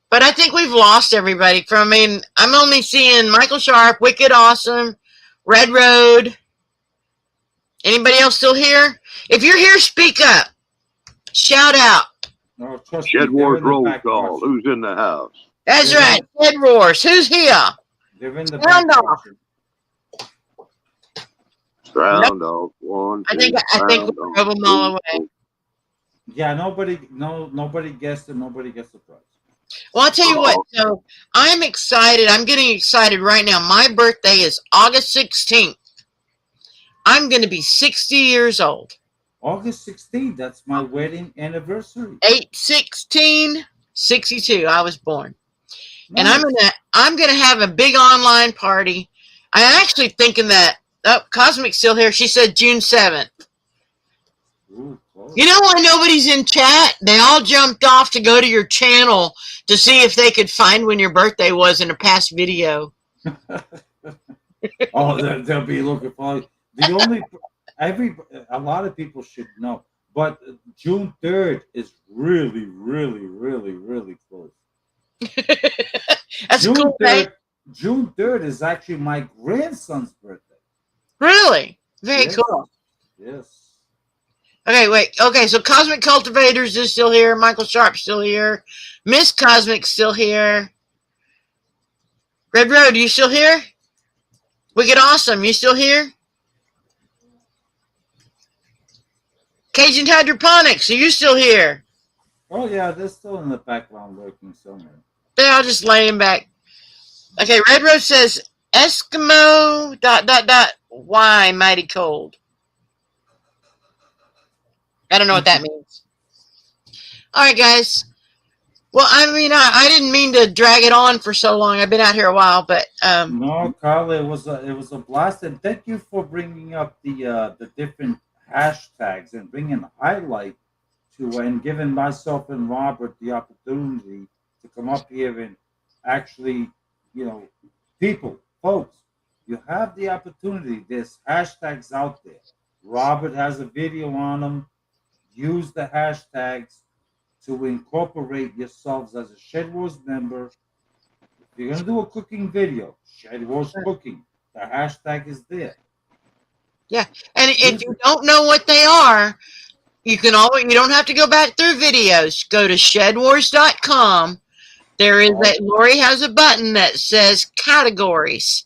but I think we've lost everybody. From, I mean, I'm only seeing Michael Sharp, Wicked Awesome, Red Road. Anybody else still here? If you're here, speak up. Shout out. No, trust me, they're Shedwars in the roll back call. watching. Who's in the house? That's Yeah. right. Shedwars. Who's here? They're in the Sound back off. watching. Sound off. One, I two, think we sound drove them all off. away. Yeah, nobody guessed it. Nobody guessed the prize. Well, I'll tell you what. So I'm excited. I'm getting excited right now. My birthday is August 16th. I'm going to be 60 years old. August 16th. That's my wedding anniversary. 8/16/62. I was born, Nice. and I'm gonna have a big online party. I'm actually thinking that. Oh, Cosmic's still here. She said June 7th. Ooh, close. You know why nobody's in chat? They all jumped off to go to your channel to see if they could find when your birthday was in a past video. Oh, they'll be looking for a lot of people should know, but June 3rd is really, really, really, really close. That's a cool thing. June 3rd is actually my grandson's birthday. Really? Very Yes. cool. Yes. Okay, wait. Okay, so Cosmic Cultivators is still here. Michael Sharp's still here. Miss Cosmic's still here. Red Road, you still here? Wicked Awesome, you still here? Cajun Hydroponics, are you still here? Oh yeah, they're still in the background lurking somewhere. They're all just laying back. Okay, Red Road says Eskimo ... Why mighty cold? I don't know what that means. All right, guys. Well, I mean, I didn't mean to drag it on for so long. I've been out here a while, but No, Carl, it was a blast, and thank you for bringing up the different hashtags and bringing highlight to and giving myself and Robert the opportunity to come up here and actually, folks, you have the opportunity. There's hashtags out there. Robert has a video on them. Use the hashtags to incorporate yourselves as a Shedwars member. If you're going to do a cooking video, Shedwars cooking, the hashtag is there. yeah. And if you don't know what they are, you don't have to go back through videos. Go to shedwars.com. Lori has a button that says categories.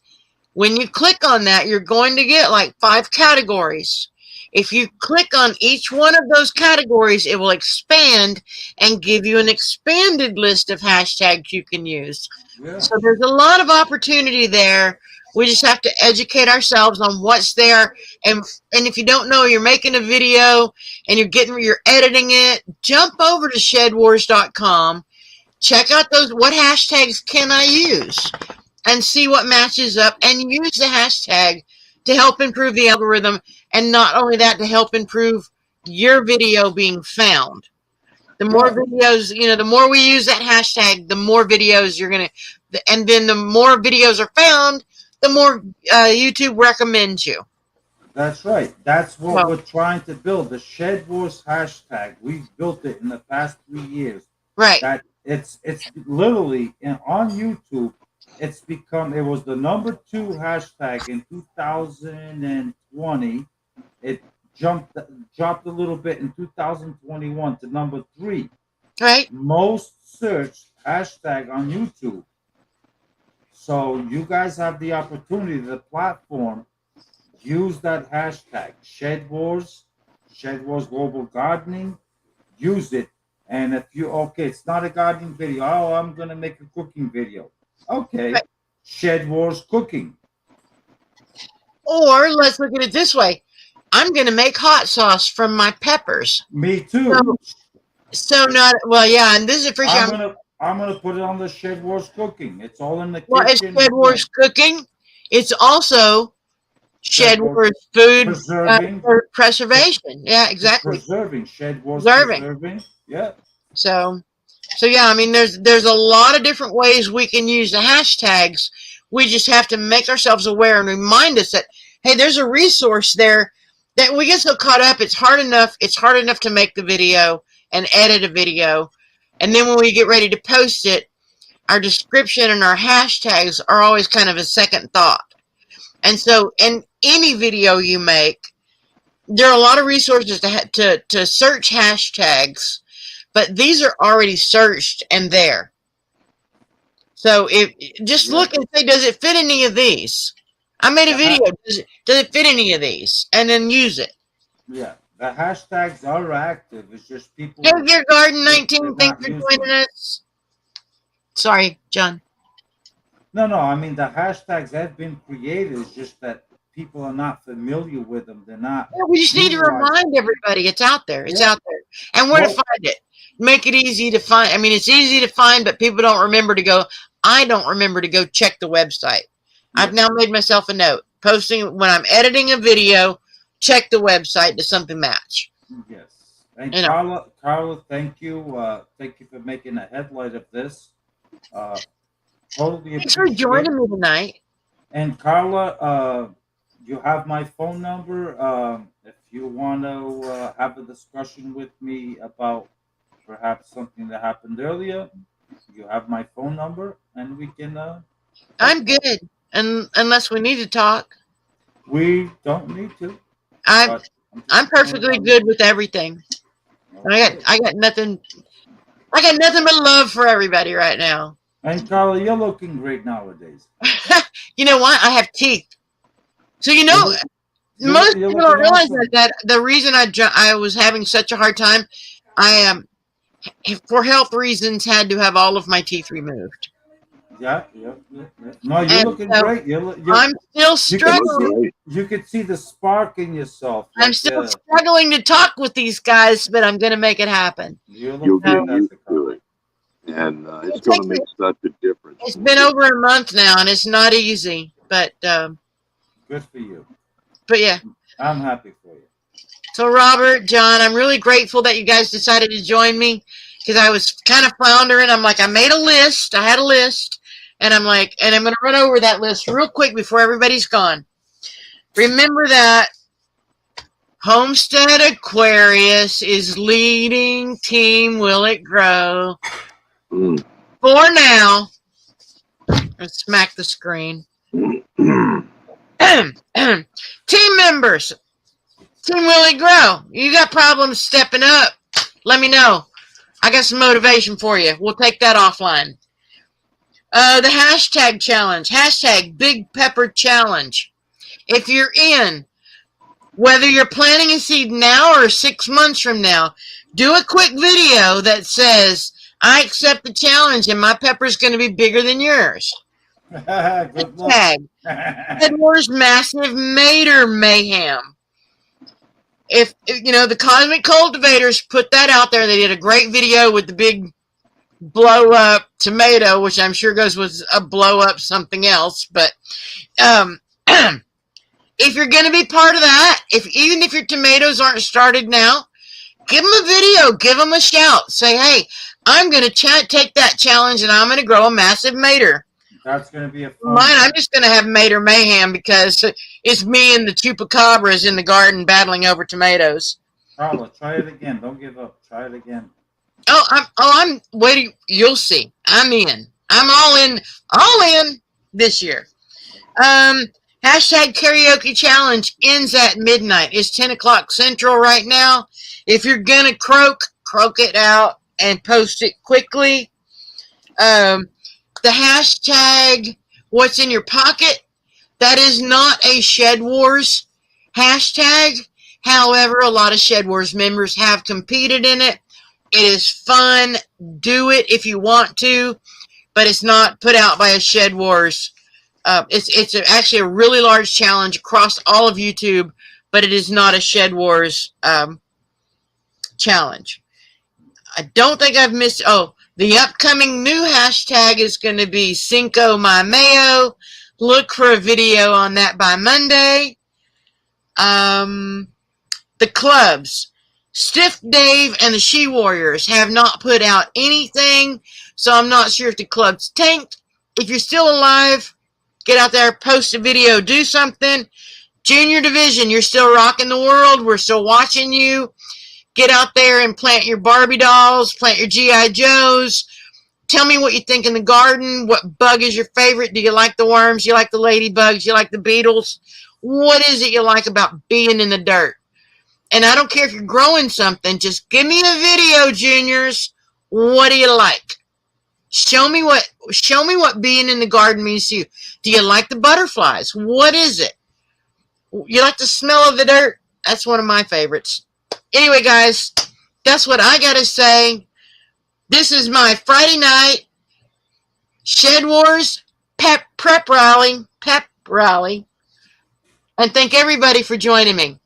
When you click on that, you're going to get like 5 categories. If you click on each one of those categories, it will expand and give you an expanded list of hashtags you can use. Yeah. So there's a lot of opportunity there. We just have to educate ourselves on what's there. And if you don't know, you're making a video and you're editing it, jump over to shedwars.com. Check out what hashtags can I use and see what matches up and use the hashtag to help improve the algorithm. And not only that, to help improve your video being found. The more videos, the more we use that hashtag, the more videos and then the more videos are found, the more YouTube recommends you. That's right. That's what we're trying to build. The Shedwars hashtag. We've built it in the past 3 years. Right. That it's literally on YouTube. It was the number 2 hashtag in 2020. It dropped a little bit in 2021 to number 3. Right. Most searched hashtag on YouTube. So you guys have the opportunity, the platform, use that hashtag Shedwars Global Gardening. Use it. And if it's not a gardening video. Oh, I'm going to make a cooking video. Okay. Right. Shedwars Cooking. Or let's look at it this way. I'm going to make hot sauce from my peppers. Me too. And this is the first time. I'm going to put it on the Shedwars Cooking. It's all in the kitchen. Well, it's Shedwars Cooking. It's also Shedwars Shedwars food preserving, for preservation. Yeah, exactly. preserving, Shedwars Preserving. preserving. Yeah. So yeah, I mean, there's a lot of different ways we can use the hashtags. We just have to make ourselves aware and remind us that, hey, there's a resource there that we get so caught up. It's hard enough. It's hard enough to make the video and edit a video, and then when we get ready to post it, our description and our hashtags are always kind of a second thought. And so, in any video you make, there are a lot of resources to search hashtags, but these are already searched and there. So if just look and say, does it fit any of these? I made a video. Does it fit any of these? And then use it. Yeah. The hashtags are active. It's just people. Hey, Gear Garden 19, they're thanks not for using joining us. Sorry, John. No, I mean the hashtags have been created. It's just that people are not familiar with them. They're not. Yeah, we just need to remind everybody it's out there. It's out there. And where to find it. Make it easy to find. I mean, it's easy to find, but people don't remember to go. I don't remember to go check the website. I've now made myself a note. Posting when I'm editing a video, check the website. Does something match? Yes. And Carla, thank you. Thank you for making a headlight of this. Totally Thanks for joining me tonight. And Carla, you have my phone number. If you want to have a discussion with me about perhaps something that happened earlier, you have my phone number, and we can. I'm good, and unless we need to talk, we don't need to. I'm perfectly good with everything. Okay. I got nothing. I got nothing but love for everybody right now. And Carla, you're looking great nowadays. You know what? I have teeth. So most people don't realize that the reason I was having such a hard time, I for health reasons had to have all of my teeth removed. Yeah. No, you're looking great. I'm still struggling. You can see the spark in yourself. I'm still struggling to talk with these guys, but I'm going to make it happen. You'll get used to it. And it's going to make such a difference. It's been over a month now, and it's not easy. But good for you. But yeah, I'm happy for you. So Robert, John, I'm really grateful that you guys decided to join me because I was kind of floundering. I'm like, I made a list. I had a list, and I'm like, and I'm going to run over that list real quick before everybody's gone. Remember that Homestead Aquarius is leading Team Will It Grow. For now, let's smack the screen. Team members, Team Will It Grow, you got problems stepping up, let me know. I got some motivation for you. We'll take that offline. The hashtag challenge, hashtag Big Pepper Challenge. If you're in, whether you're planting a seed now or 6 months from now, do a quick video that says, I accept the challenge and my pepper's going to be bigger than yours. Hashtag Shedwars Massive Mater Mayhem. If you know, the Cosmic Cultivators put that out there. They did a great video with the big blow up tomato, which I'm sure goes with a blow up something else. But if you're going to be part of that, even if your tomatoes aren't started now, give them a video, give them a shout. Say, hey, I'm going to take that challenge and I'm going to grow a massive mater. That's going to be a fun Mine, I'm just going to have mater mayhem because it's me and the chupacabras in the garden battling over tomatoes. Carla, try it again. Don't give up. Try it again. I'm waiting. You'll see. I'm in. I'm all in this year. Hashtag karaoke challenge ends at midnight. It's 10 o'clock Central right now. If you're going to croak it out and post it quickly. The hashtag what's in your pocket, that is not a Shedwars hashtag. However, a lot of Shedwars members have competed in it. It is fun. Do it if you want to, but it's not put out by a Shedwars. It's actually a really large challenge across all of YouTube, but it is not a Shedwars challenge. I don't think I've missed. Oh, the upcoming new hashtag is going to be Cinco My Mayo. Look for a video on that by Monday. The clubs, Stiff Dave and the She Warriors, have not put out anything, so I'm not sure if the club's tanked. If you're still alive, get out there, post a video, do something. Junior Division, you're still rocking the world. We're still watching you. Get out there and plant your Barbie dolls, plant your G.I. Joes. Tell me what you think in the garden. What bug is your favorite? Do you like the worms? You like the ladybugs? You like the beetles? What is it you like about being in the dirt? And I don't care if you're growing something. Just give me a video, juniors. What do you like? Show me what being in the garden means to you. Do you like the butterflies? What is it? You like the smell of the dirt? That's one of my favorites. Anyway, guys, that's what I got to say. This is my Friday night Shedwars pep rally. And thank everybody for joining me.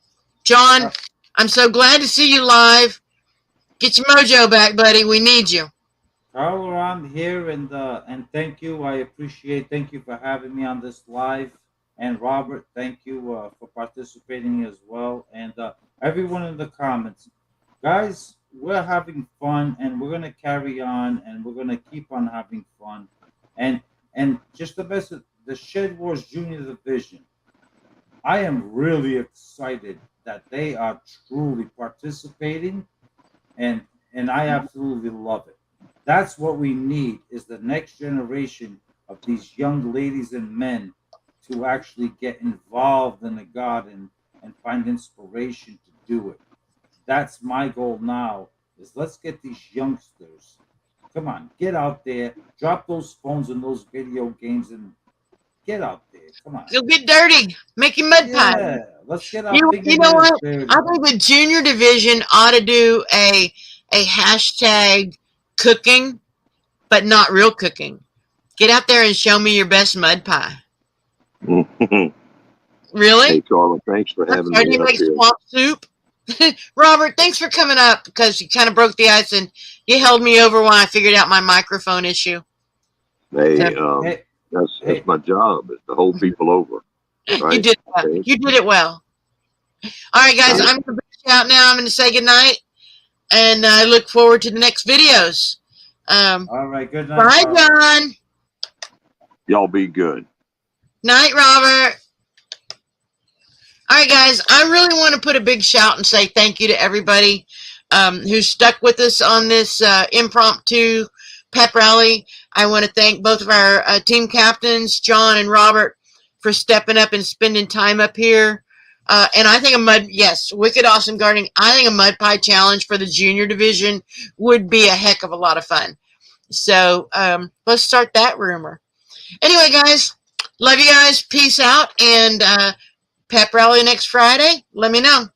John, I'm so glad to see you live. Get your mojo back, buddy. We need you. Carl, around here, and thank you. I appreciate. Thank you for having me on this live. And Robert, thank you for participating as well. And everyone in the comments, guys, we're having fun, and we're gonna carry on, and we're gonna keep on having fun. And just the best of the Shedwars Junior Division. I am really excited that they are truly participating, and I absolutely love it. That's what we need, is the next generation of these young ladies and men to actually get involved in the garden and find inspiration to do it. That's my goal now, is let's get these youngsters. Come on, get out there, drop those phones and those video games and get out there. Come on. Go get dirty. Make your mud pie. Yeah, let's get out. You know what? I think the junior division ought to do a hashtag cooking, but not real cooking. Get out there and show me your best mud pie. Really? Hey, Carla, thanks for having How do me you up make here. swamp soup? Robert, thanks for coming up, because you kind of broke the ice and you held me over when I figured out my microphone issue. Hey, Hey, that's my job, is to hold people over. Right? You did well. Okay. You did it well. All right, guys, I'm going to be out now. I'm going to say goodnight, and I look forward to the next videos. all right, good night. Bye, Carl. John. Y'all be good. Night, Robert. All right, guys, I really want to put a big shout and say thank you to everybody who stuck with us on this impromptu pep rally. I want to thank both of our team captains, John and Robert, for stepping up and spending time up here. And I think Wicked Awesome Gardening, I think a mud pie challenge for the junior division would be a heck of a lot of fun. So let's start that rumor. Anyway, guys, love you guys. Peace out. And pep rally next Friday. Let me know.